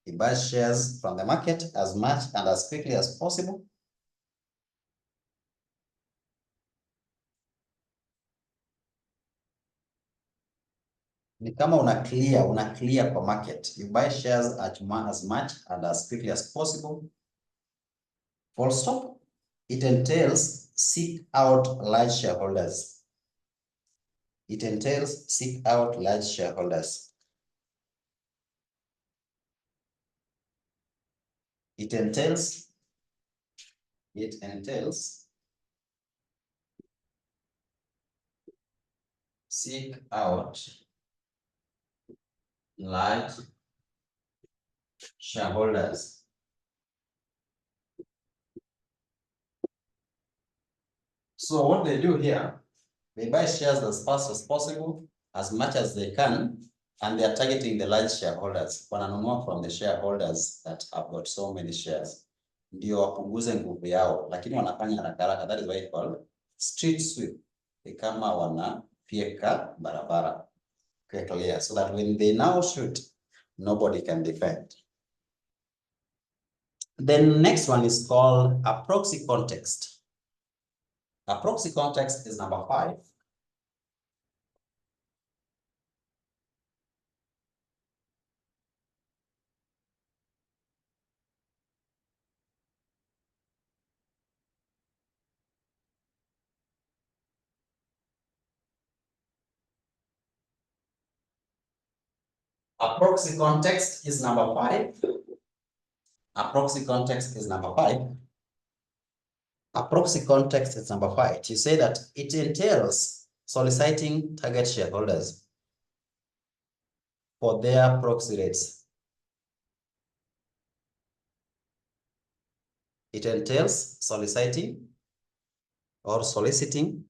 He buys shares from the market as much and as quickly as possible. Ni kama una clear kwa market. You buy shares as much and as quickly as possible. Full stop. It entails seek out large shareholders. It entails seek out large shareholders. It entails seek out large shareholders. So what they do here, they buy shares as fast as possible, as much as they can, and they are targeting the large shareholders. Wananunua from the shareholders that have got so many shares. Ndio wapunguze nguvu yao, lakini wanafanya haraka haraka. That is why it's called street sweep. Ni kama wanafyeka barabara. Clear, so that when they now shoot, nobody can defend. The next one is called a proxy context. A proxy context is number 5. A proxy context is number 5. A proxy context is number 5. A proxy context is number 5. You say that it entails soliciting target shareholders for their proxy rates. It entails soliciting or soliciting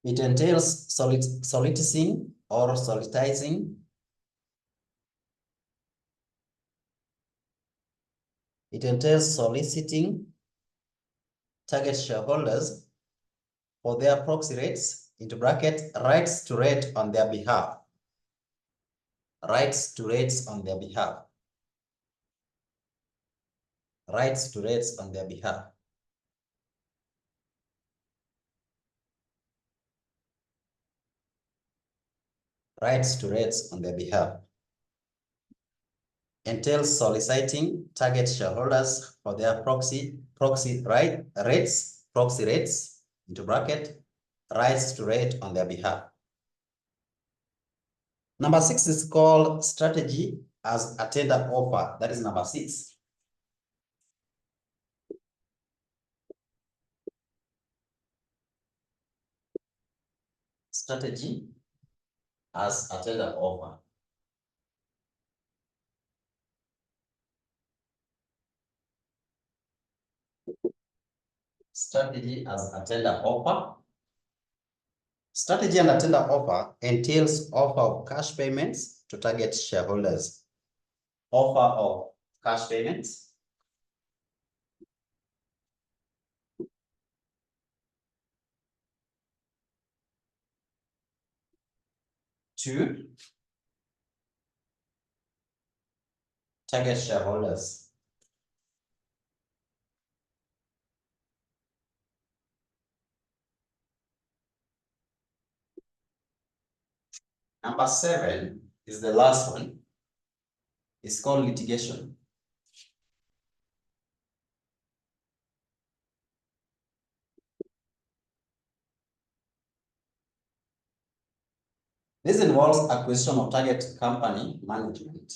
It entails soliciting or soliciting. It entails soliciting target shareholders for their proxy rates, into bracket, rights to rate on their behalf. Rights to rates on their behalf. Rights to rates on their behalf. Rights to rates on their behalf. Entails soliciting target shareholders for their proxy rates, into bracket, rights to rate on their behalf. Number 6 is called strategy as a tender offer. That is number 6. Strategy as a tender offer. Strategy as a tender offer. Strategy and a tender offer entails offer of cash payments to target shareholders. Offer of cash payments to target shareholders. Number 7 is the last one. It's called litigation. This involves acquisition of target company management.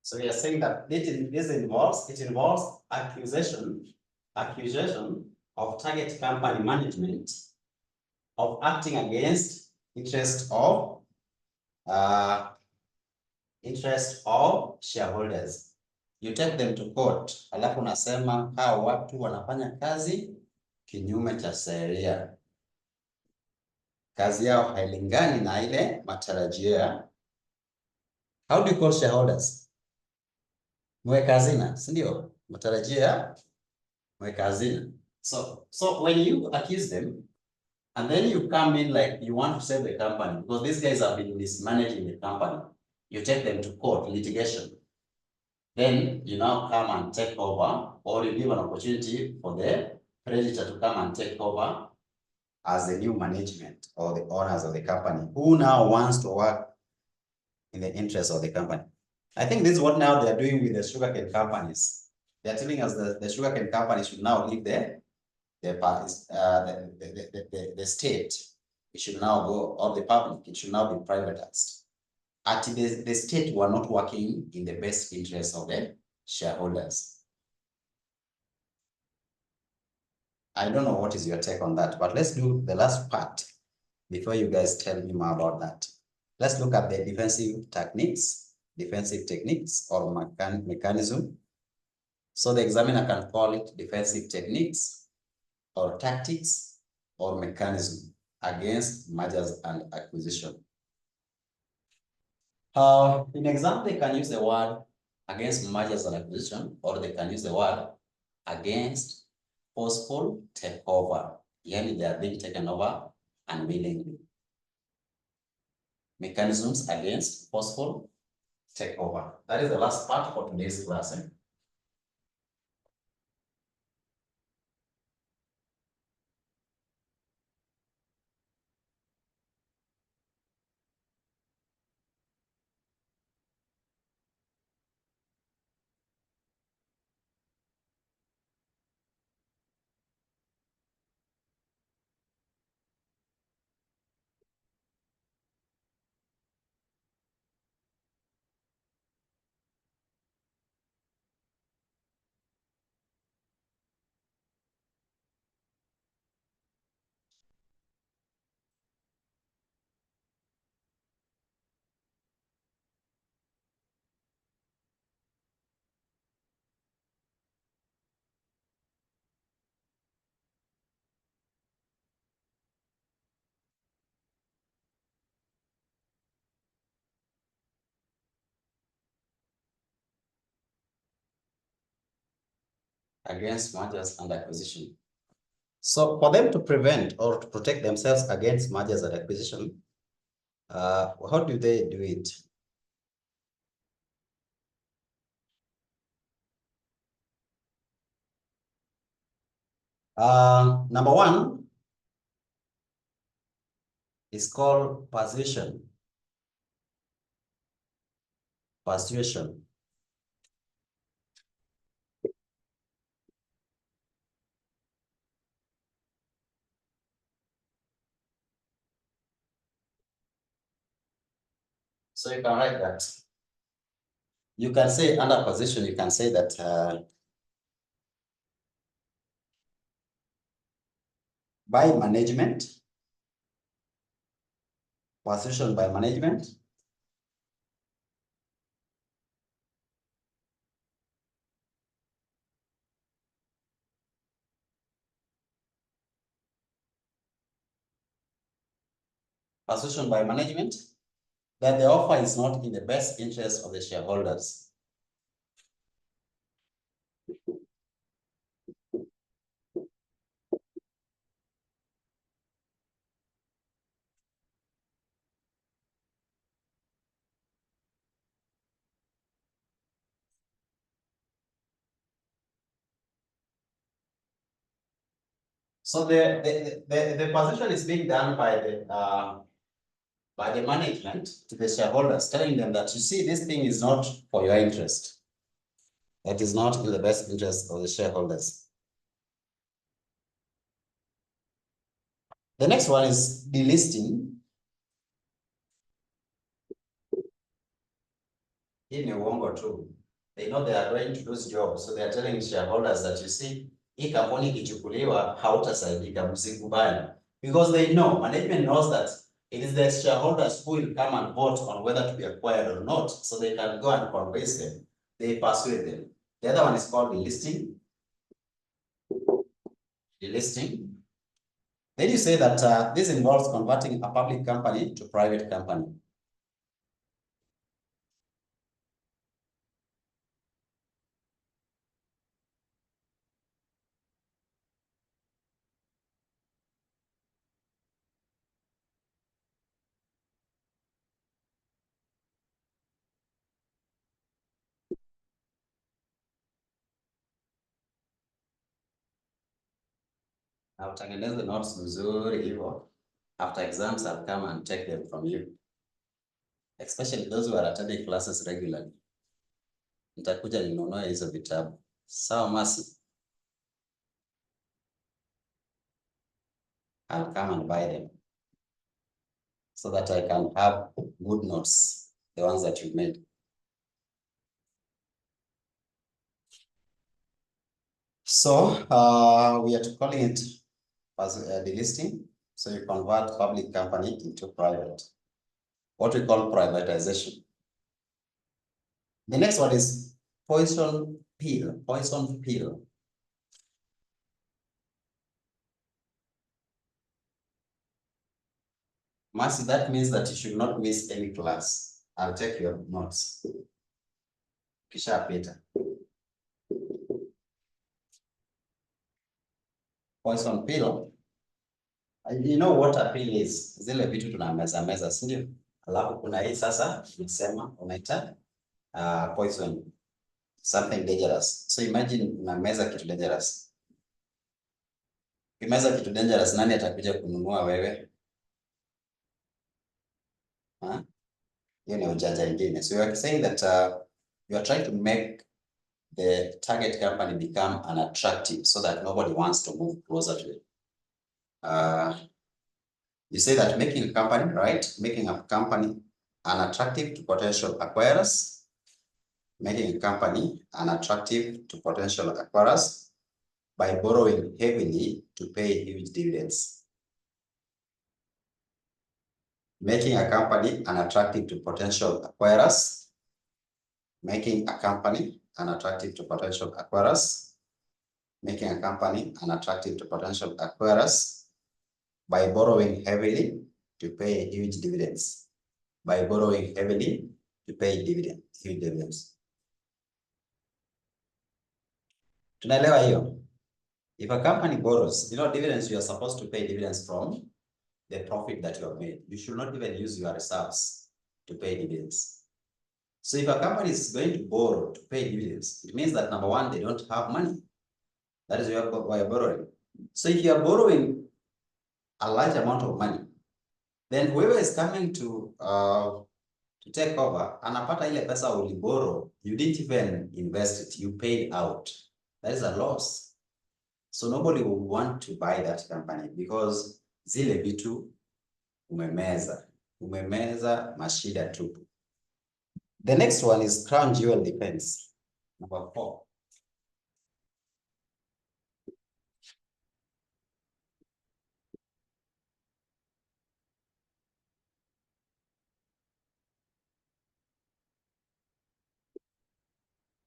So we are saying that this involves accusation of target company management of acting against interest of shareholders. You take them to court, alafu unasema hao watu wanafanya kazi kinyume cha sheria, kazi yao hailingani na ile matarajio ya. How do you call shareholders? Mweka hazina, si ndio? Matarajio ya mweka hazina. So when you accuse them and then you come in like you want to save the company because these guys have been mismanaging the company, you take them to court, litigation. Then you now come and take over, or you give an opportunity for the creditor to come and take over as the new management or the owners of the company who now wants to work in the interest of the company. I think this is what now they are doing with the sugarcane companies. They are telling us that the sugarcane companies should now leave the state. It should now go, or the public, it should now be privatized. The state were not working in the best interest of the shareholders. I don't know what is your take on that, but let's do the last part before you guys tell me more about that. Let's look at the defensive techniques or mechanism. So the examiner can call it defensive techniques or tactics or mechanism against mergers and acquisition. In exam, they can use the word against mergers and acquisition, or they can use the word against forceful takeover. Yani they are being taken over unwillingly. Mechanisms against forceful takeover. That is the last part for today's class. Against mergers and acquisition. So for them to prevent or to protect themselves against mergers and acquisition, how do they do it? Number one is called persuasion. Persuasion. So you can write that. You can say under persuasion, you can say that by management, persuasion by management, persuasion by management, that the offer is not in the best interest of the shareholders. So the position is being done by the management to the shareholders, telling them that, you see, this thing is not for your interest. It is not in the best interest of the shareholders. The next one is delisting. Hii ni uongo tu. They know they are going to lose jobs, so they are telling shareholders that, you see, hii kampuni ikichukuliwa hautasaidika, msikubali. Because they know, management knows that it is the shareholders who will come and vote on whether to be acquired or not, so they can go and convince them. They persuade them. The other one is called delisting. Delisting. Then you say that this involves converting a public company to private company. Na utengeneze notes nzuri hivyo. After exams, I'll come and take them from you. Especially those who are attending classes regularly. Nitakuja ninunue hizo vitabu. Sawa Masi? I'll come and buy them, so that I can have good notes, the ones that you made. So we are calling it as delisting. So you convert public company into private. What we call privatization. The next one is poison pill. Poison pill. Mercy, that means that you should not miss any class. I'll take your notes. Kisha Peter. Poison pill. You know what a pill is? Zile vitu tunameza, si ndio? Alafu kuna hii sasa tunasema unaita poison, something dangerous. So imagine unameza kitu dangerous. Ukimeza kitu dangerous, nani atakuja kununua wewe? Hiyo ni ujanja ingine. So you are saying that you are trying to make the target company become unattractive so that nobody wants to move closer to it. You say that making a company, right? Making a company unattractive to potential acquirers. Making a company unattractive to potential acquirers by borrowing heavily to pay huge dividends. Making a company unattractive to potential acquirers. Making a company unattractive to potential acquirers. Making a company unattractive to potential acquirers by borrowing heavily to pay huge dividends. By borrowing heavily to pay huge dividends. Tunaelewa hiyo? If a company borrows, dividends, you are supposed to pay dividends from the profit that you have made. You should not even use your reserves to pay dividends. So if a company is going to borrow to pay dividends, it means that number one, they don't have money. That is why you're borrowing. So if you are borrowing a large amount of money, then whoever is coming to take over, anapata ile pesa uliborrow, you didn't even invest it, you paid out. That is a loss. So nobody will want to buy that company because zile vitu umemeza mashida tupu. The next one is crown jewel defense. Number 4.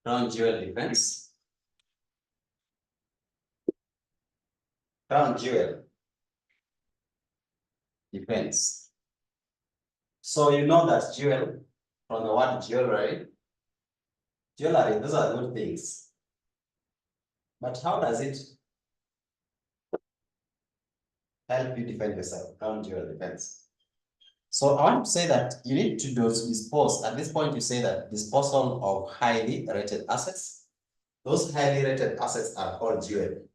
Crown jewel defense. Crown jewel defense. So you know that jewel, from the word jewelry, those are good things. But how does it help you defend yourself? Crown jewel defense. So I want to say that you need to dispose, at this point you say that disposal of highly rated assets. Those highly rated assets are called jewel.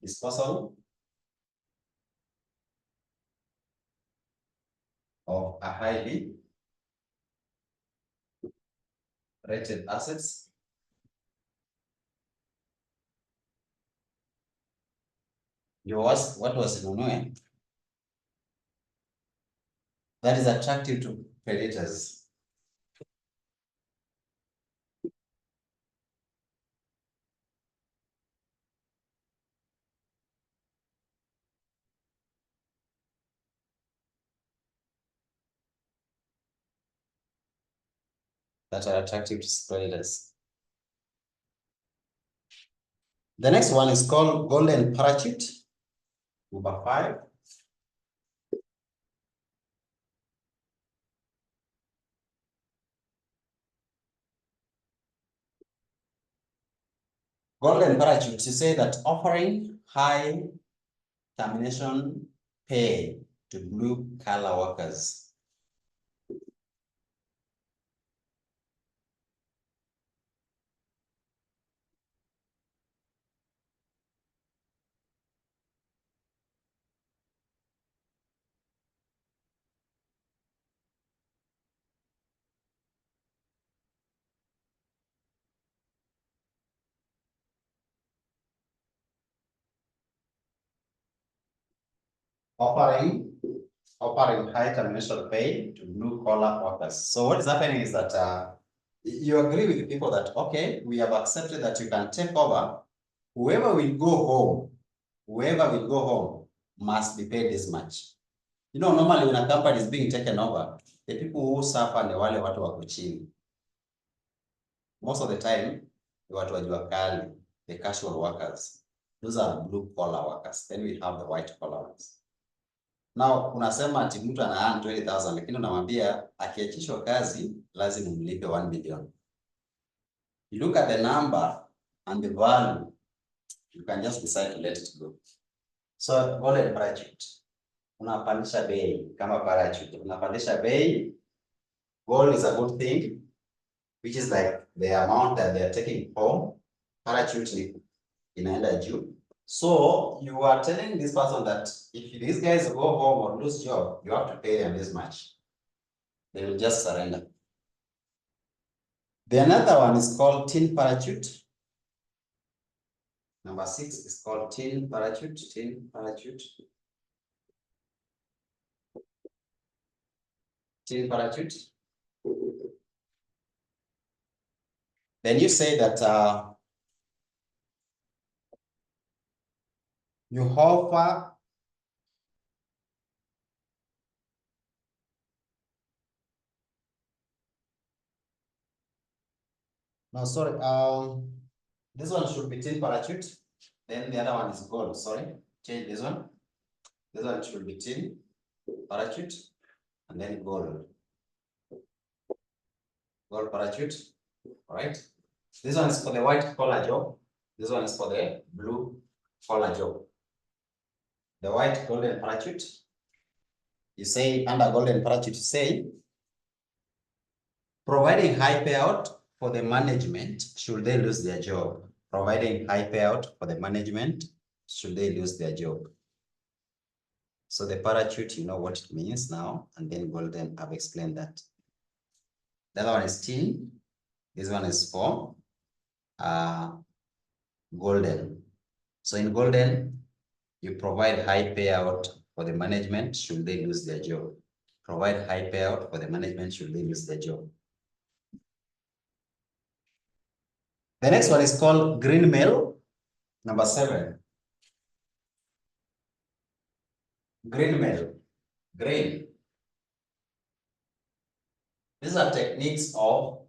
Disposal of a highly rated assets what was inunue that is attractive to predators. that are attractive to creditors. The next one is called golden parachute. Number 5. Golden parachute, you say that offering high termination pay to blue-collar workers. Offering high termination pay to blue-collar workers. So what is happening is that you agree with the people that, okay, we have accepted that you can take over. Whoever will go home must be paid this much. You know, normally when a company is being taken over, the people who suffer ni wale watu wako chini. Most of the time, the watu wa jua kali, the casual workers. Those are blue-collar workers. Then we have the white-collar ones. Now, unasema ati mtu ana earn 20,000 lakini unamwambia akiachishwa kazi lazima umlipe 1 million. You look at the number and the value, you can just decide to let it go. So, golden parachute. Unapandisha bei kama parachute. Unapandisha bei. Gold is a good thing, which is like the amount that they are taking home. Parachute inaenda juu. So you are telling this person that if these guys go home or lose job, you have to pay them this much. They will just surrender. The another one is called tin parachute. Number 6 is called tin parachute. Tin parachute. Tin parachute. Then you say that you offer no, sorry. This one should be tin parachute. Then the other one is gold. Sorry, change this one. This one should be tin parachute, and then gold. Gold parachute. All right. This one is for the white collar job. This one is for the blue collar job. The white golden parachute. You say under golden parachute, you say providing high payout for the management should they lose their job. Providing high payout for the management should they lose their job. So the parachute, you know what it means now, and then golden, I've explained that. The other one is tin. This one is for golden. So in golden, you provide high payout for the management should they lose their job. Provide high payout for the management should they lose their job. The next one is called green mail. Number 7. Green mail. Green. These are techniques of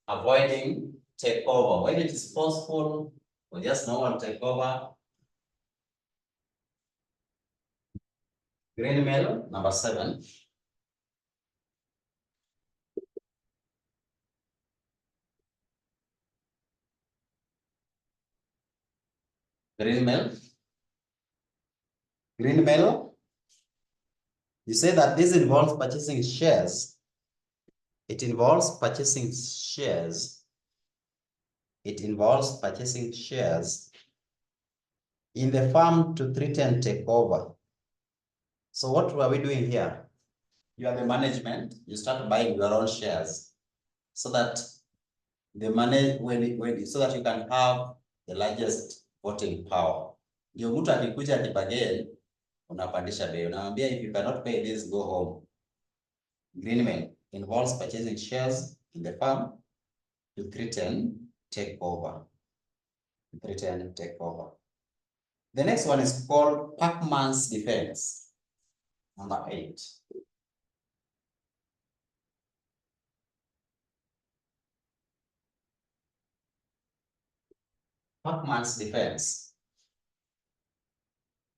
avoiding takeover. When it is possible, or just normal takeover. Green mail, number 7. Green mail. Green mail. You say that this involves purchasing shares. It involves purchasing shares. It involves purchasing shares in the firm to threaten takeover. So what are we doing here? You are the management. You start buying your own shares so that the money so that you can have the largest voting power. Ndio mtu akikuja akibagain unapandisha bei. Unamwambia if you cannot pay this, go home. Agreement involves purchasing shares in the firm to threaten takeover. Threaten takeover. The next one is called Pacman's defense. Number 8. Pacman's defense.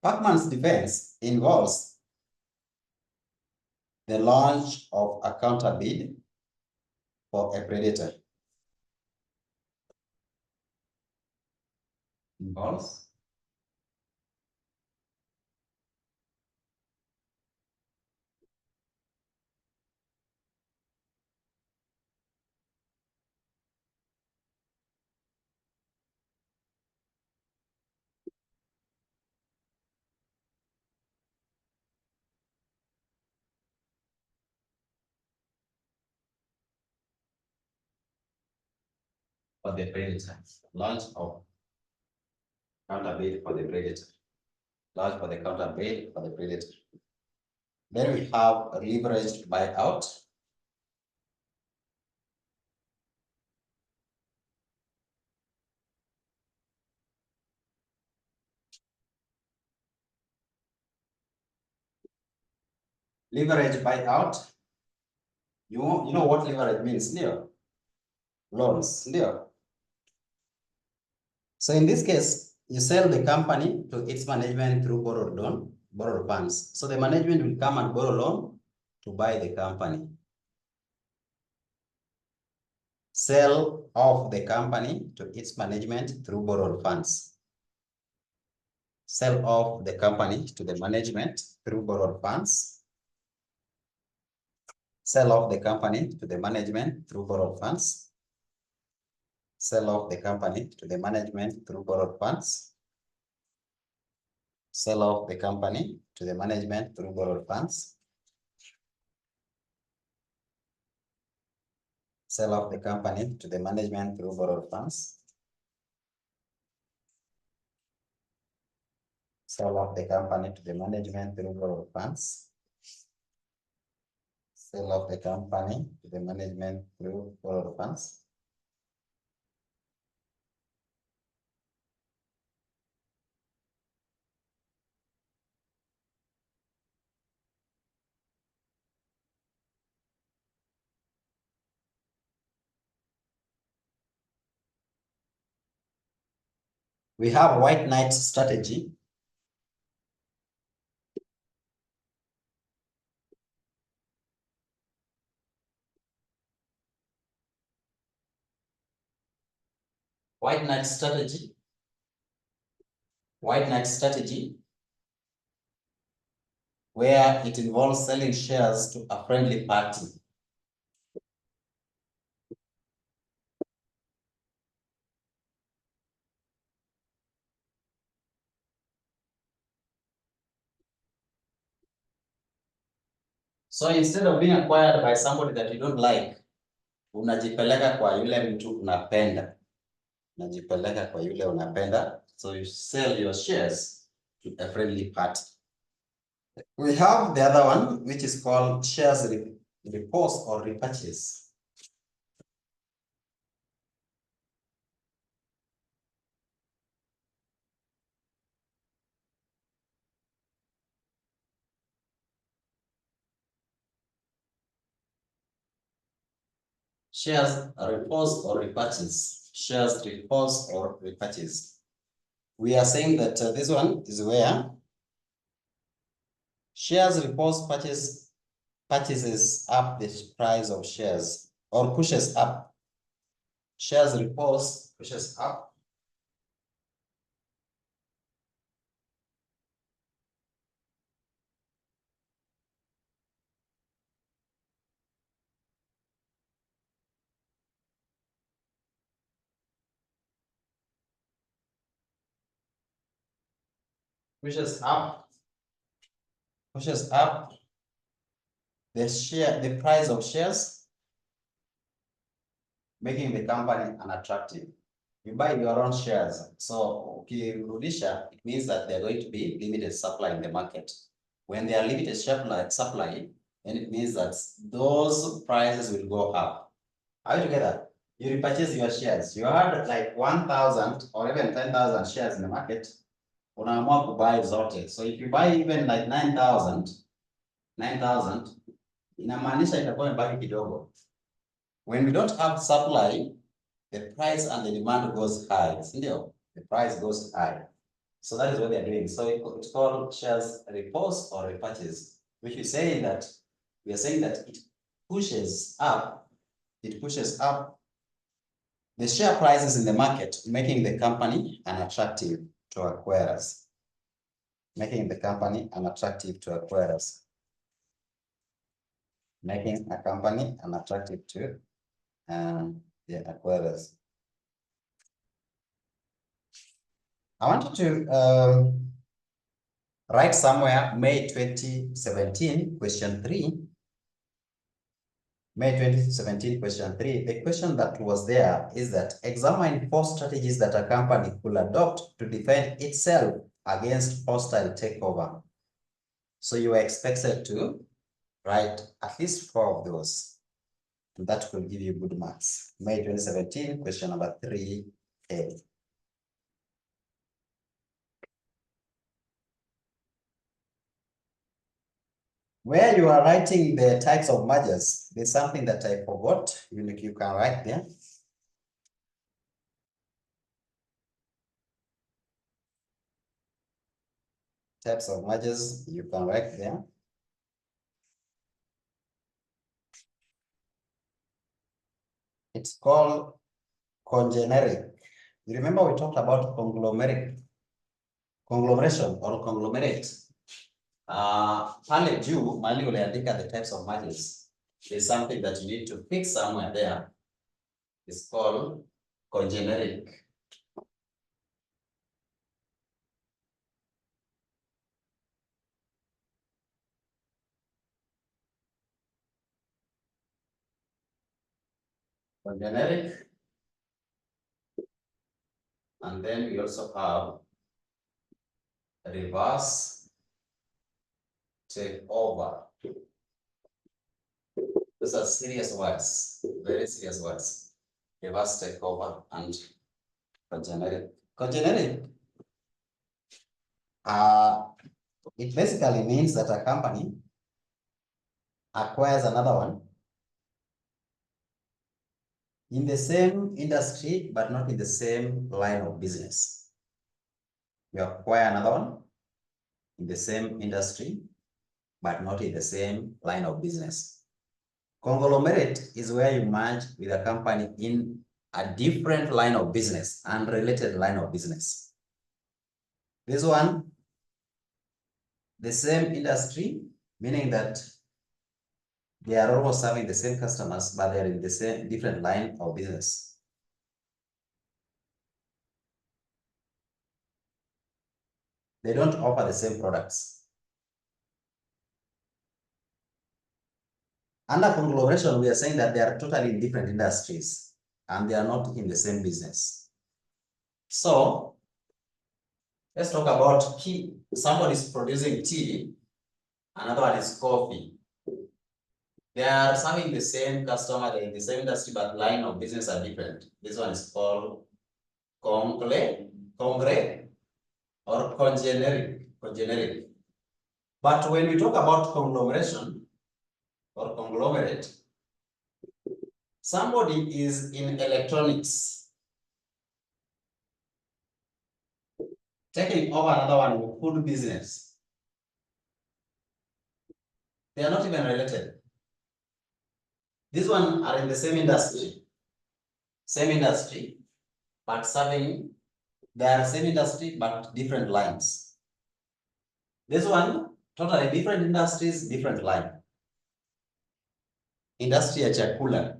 Pacman's defense involves the launch of a counter bid for a predator. Involves for the predator. Launch of counter bid for the predator. Launch for the counter bid for the predator. Then we have a leveraged buyout. Leverage buyout. You know what leverage means, Leo? Loans, Leo. So in this case, you sell the company to its management through borrowed funds. So the management will come and borrow loan to buy the company. Sell off the company to its management through borrowed funds. Sell off the company to the management through borrowed funds. Sell off the company to the management through borrowed funds. Sell off the company to the management through borrowed funds. Sell off the company to the management through borrowed funds. Sell off the company to the management through borrowed funds. Sell off the company to the management through borrowed funds. Sell off the company to the management through borrowed funds. We have white knight strategy. White knight strategy. White knight strategy, where it involves selling shares to a friendly party. So instead of being acquired by somebody that you don't like, unajipeleka kwa yule mtu unapenda. Unajipeleka kwa yule unapenda. So you sell your shares to a friendly party. We have the other one, which is called shares repurchase or repurchase. Shares repurchase or repurchase. Shares repurchase or repurchase. We are saying that this one is where shares repurchase purchases up the price of shares or pushes up. Shares repurchase pushes up. Pushes up the price of shares, making the company unattractive. You buy your own shares. So ukirudisha, it means that they're going to be limited supply in the market. When they are limited supply, then it means that those prices will go up. How do you get that? You repurchase your shares. You had like 1,000 or even 10,000 shares in the market. Unaamua kubuy zote. So if you buy even like 9,000, inamaanisha itakuwa imebaki kidogo. When we don't have supply, the price and the demand goes high, sindio? The price goes high. So that is what they're doing. So it's called shares repurchase or repurchase, which is saying that we are saying that it pushes up the share prices in the market, making the company unattractive to acquirers. Making the company unattractive to acquirers. Making a company unattractive to the acquirers. I want you to write somewhere May 2017, question 3. May 2017, question 3. The question that was there is that examine 4 strategies that a company could adopt to defend itself against hostile takeover. So you are expected to write at least 4 of those. And that could give you good marks. May 2017, question number 3A. Where you are writing the types of mergers, there's something that I forgot. You can write there. Types of mergers, you can write there. It's called congeneric. You remember we talked about conglomeration or conglomerate. Pale juu mali uliandika the types of mergers. There's something that you need to fix somewhere there. It's called congeneric. Congeneric. And then we also have reverse takeover. Those are serious words, very serious words. Reverse takeover and congeneric. Congeneric, it basically means that a company acquires another one in the same industry, but not in the same line of business. You acquire another one in the same industry, but not in the same line of business. Conglomerate is where you merge with a company in a different line of business, unrelated line of business. This one, the same industry, meaning that they are almost serving the same customers, but they're in the same different line of business. They don't offer the same products. Under conglomeration, we are saying that they are totally in different industries and they are not in the same business. So let's talk about tea. Somebody is producing tea, another one is coffee. They are serving the same customer, they're in the same industry, but line of business are different. This one is called congre or congeneric. But when we talk about conglomeration or conglomerate, somebody is in electronics taking over another one in food business. They are not even related. This one are in the same industry, but serving, they are same industry, but different lines. This one, totally different industries, different line. Industry ya chakula,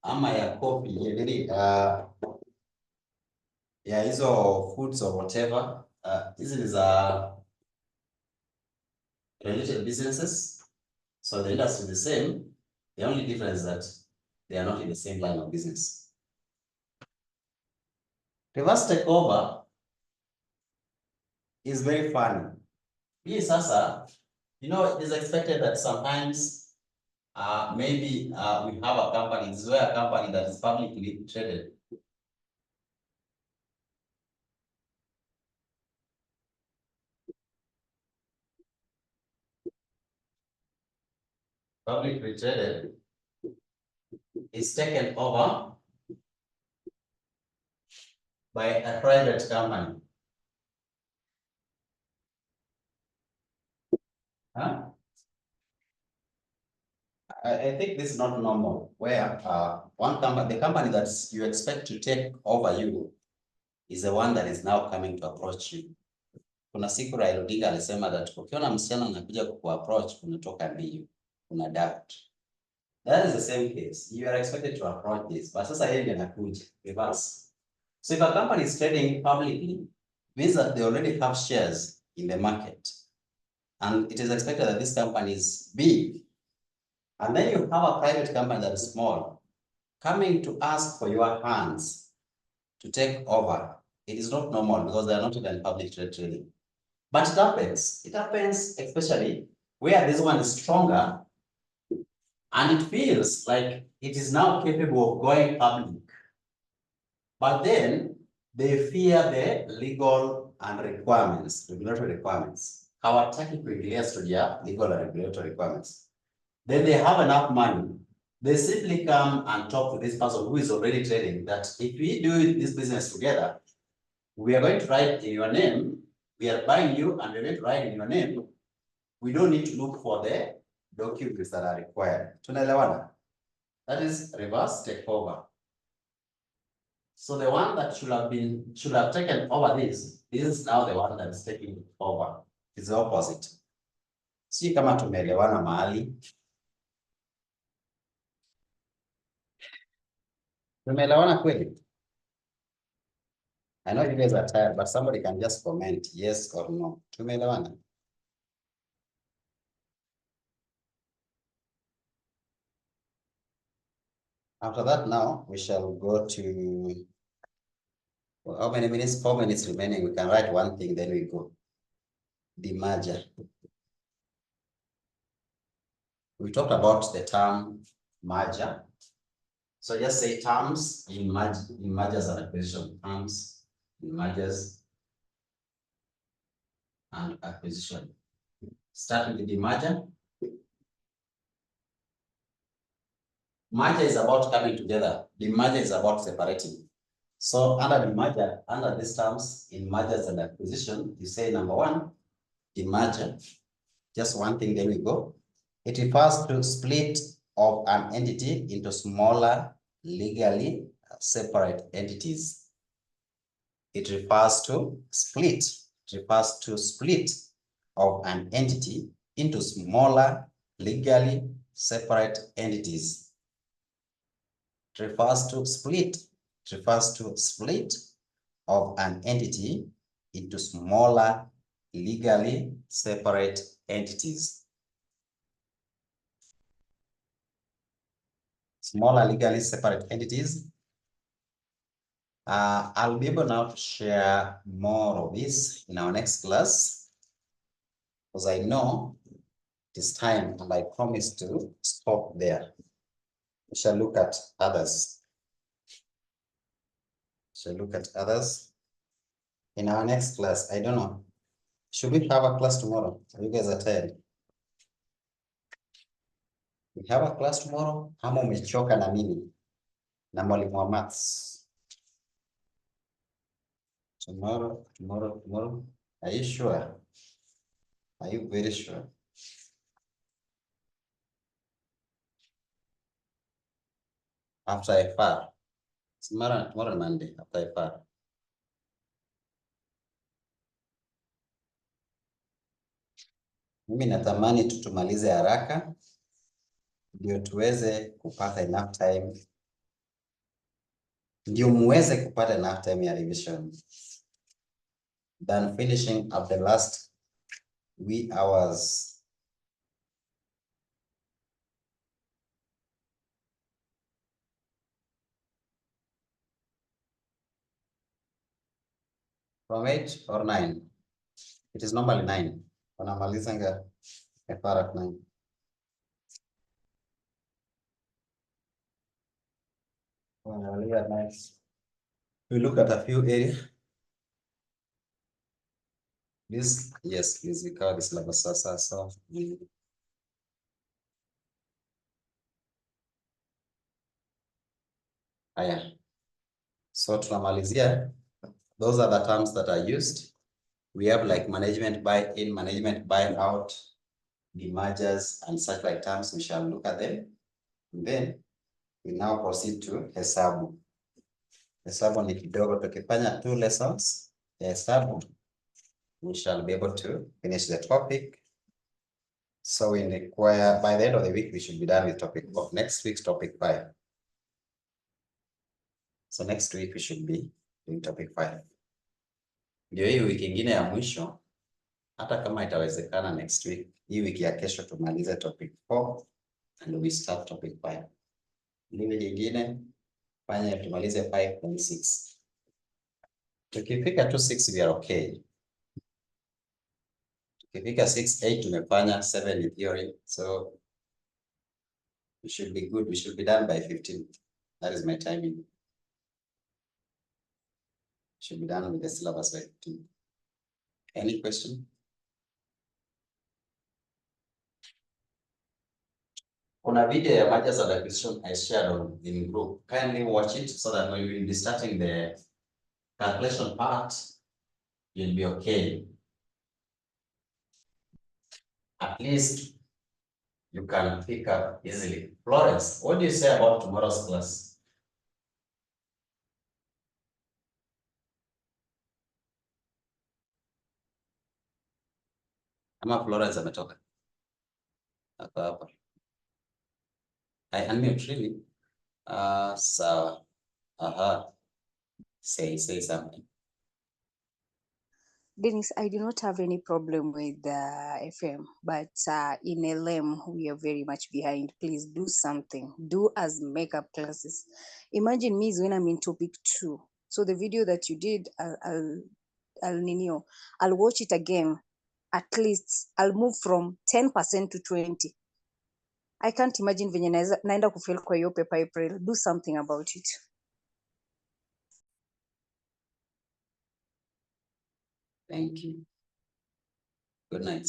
ama ya coffee, ya hizo foods or whatever, hizi is related businesses. So the industry is the same. The only difference is that they are not in the same line of business. Reverse takeover is very funny. Hii sasa, you know, it is expected that sometimes maybe we have a company, this is where a company that is publicly traded. Publicly traded is taken over by a private company. Huh? I think this is not normal, where one company, the company that you expect to take over you is the one that is now coming to approach you. Kuna siku Raila Odinga alisema that ukiona msichana anakuja kuapproach unatoka mbio, una doubt. That is the same case. You are expected to approach this, but sasa yeye ndiye anakuja reverse. So if a company is trading publicly, means that they already have shares in the market, and it is expected that this company is big. And then you have a private company that is small, coming to ask for your hands to take over. It is not normal because they are not even public trading. But it happens. It happens especially where this one is stronger and it feels like it is now capable of going public. But then they fear the legal and requirements, regulatory requirements. Hawataki kuingilia studia legal and regulatory requirements. Then they have enough money. They simply come and talk to this person who is already trading that if we do this business together, we are going to write in your name, we are buying you and we're going to write in your name. We don't need to look for the documents that are required. Tunaelewana? That is reverse takeover. So the one that should have taken over this is now the one that is taking over. It's the opposite. Si kama tumeelewana mahali. Tumeelewana kweli? I know you guys are tired, but somebody can just comment yes or no. Tumeelewana? After that, now we shall go to, well, how many minutes? 4 minutes remaining. We can write one thing, then we go. The merger. We talked about the term merger. So just say terms in mergers and acquisition. Terms in mergers and acquisition. Starting with the merger. Merger is about coming together. The merger is about separating. So under the merger, under these terms in mergers and acquisition, you say number one, the merger. Just one thing, then we go. It refers to split of an entity into smaller, legally separate entities. It refers to split. It refers to split of an entity into smaller, legally separate entities. It refers to split. It refers to split of an entity into smaller, legally separate entities. Smaller, legally separate entities. I'll be able now to share more of this in our next class, because I know it is time and I promise to stop there. We shall look at others. In our next class. I don't know. Should we have a class tomorrow? Are you guys are tired? We have a class tomorrow. Ama umechoka na mimi na mwalimu wa maths? Tomorrow. Are you sure? Are you very sure? After FR. Tomorrow Monday, after FR. Mimi natamani tutumalize haraka ndio tuweze kupata enough time. Ndio muweze kupata enough time ya revision than finishing at the last wee hours. From 8 or 9. It is normally 9. Wanamalizanga FR at 9. We look at a few areas. This, yes, please, we cover this level. So. Haya. So tunamalizia Those are the terms that are used. We have like management buy-in, management buy-out, demergers, and such like terms. We shall look at them. And then we now proceed to hesabu. Hesabu ni kidogo, tukifanya 2 lessons ya hesabu, we shall be able to finish the topic. So in require, by the end of the week, we should be done with topic of next week's topic 5. So next week we should be doing topic 5. Ndio hii wiki ingine ya mwisho, hata kama itawezekana next week, hii wiki ya kesho tumalize topic 4 and we start topic 5. Hii wiki ingine fanya tumalize 5 and 6. Tukifika tu 6 we are okay. Tukifika 6, 8 tumefanya, 7 in theory. So we should be good. We should be done by 15. That is my timing. Should be done with the syllabus by 15. Any question? Kuna video ya mergers and acquisition I shared on in group. Kindly watch it so that when we will be starting the calculation part, you'll be okay. At least you can pick up easily. Florence, what do you say about tomorrow's class? Ama Florence ametoka? Hapa. I unmute really. Sawa. Aha. Say something. Dennis, I do not have any problem with FM, but in LM, we are very much behind. Please do something. Do as makeup classes. Imagine me when I'm in topic 2. So the video that you did, I'll watch it again. At least I'll move from 10% to 20. I can't imagine venye naenda kufail kwa hiyo paper April. Do something about it. Thank you. Good night.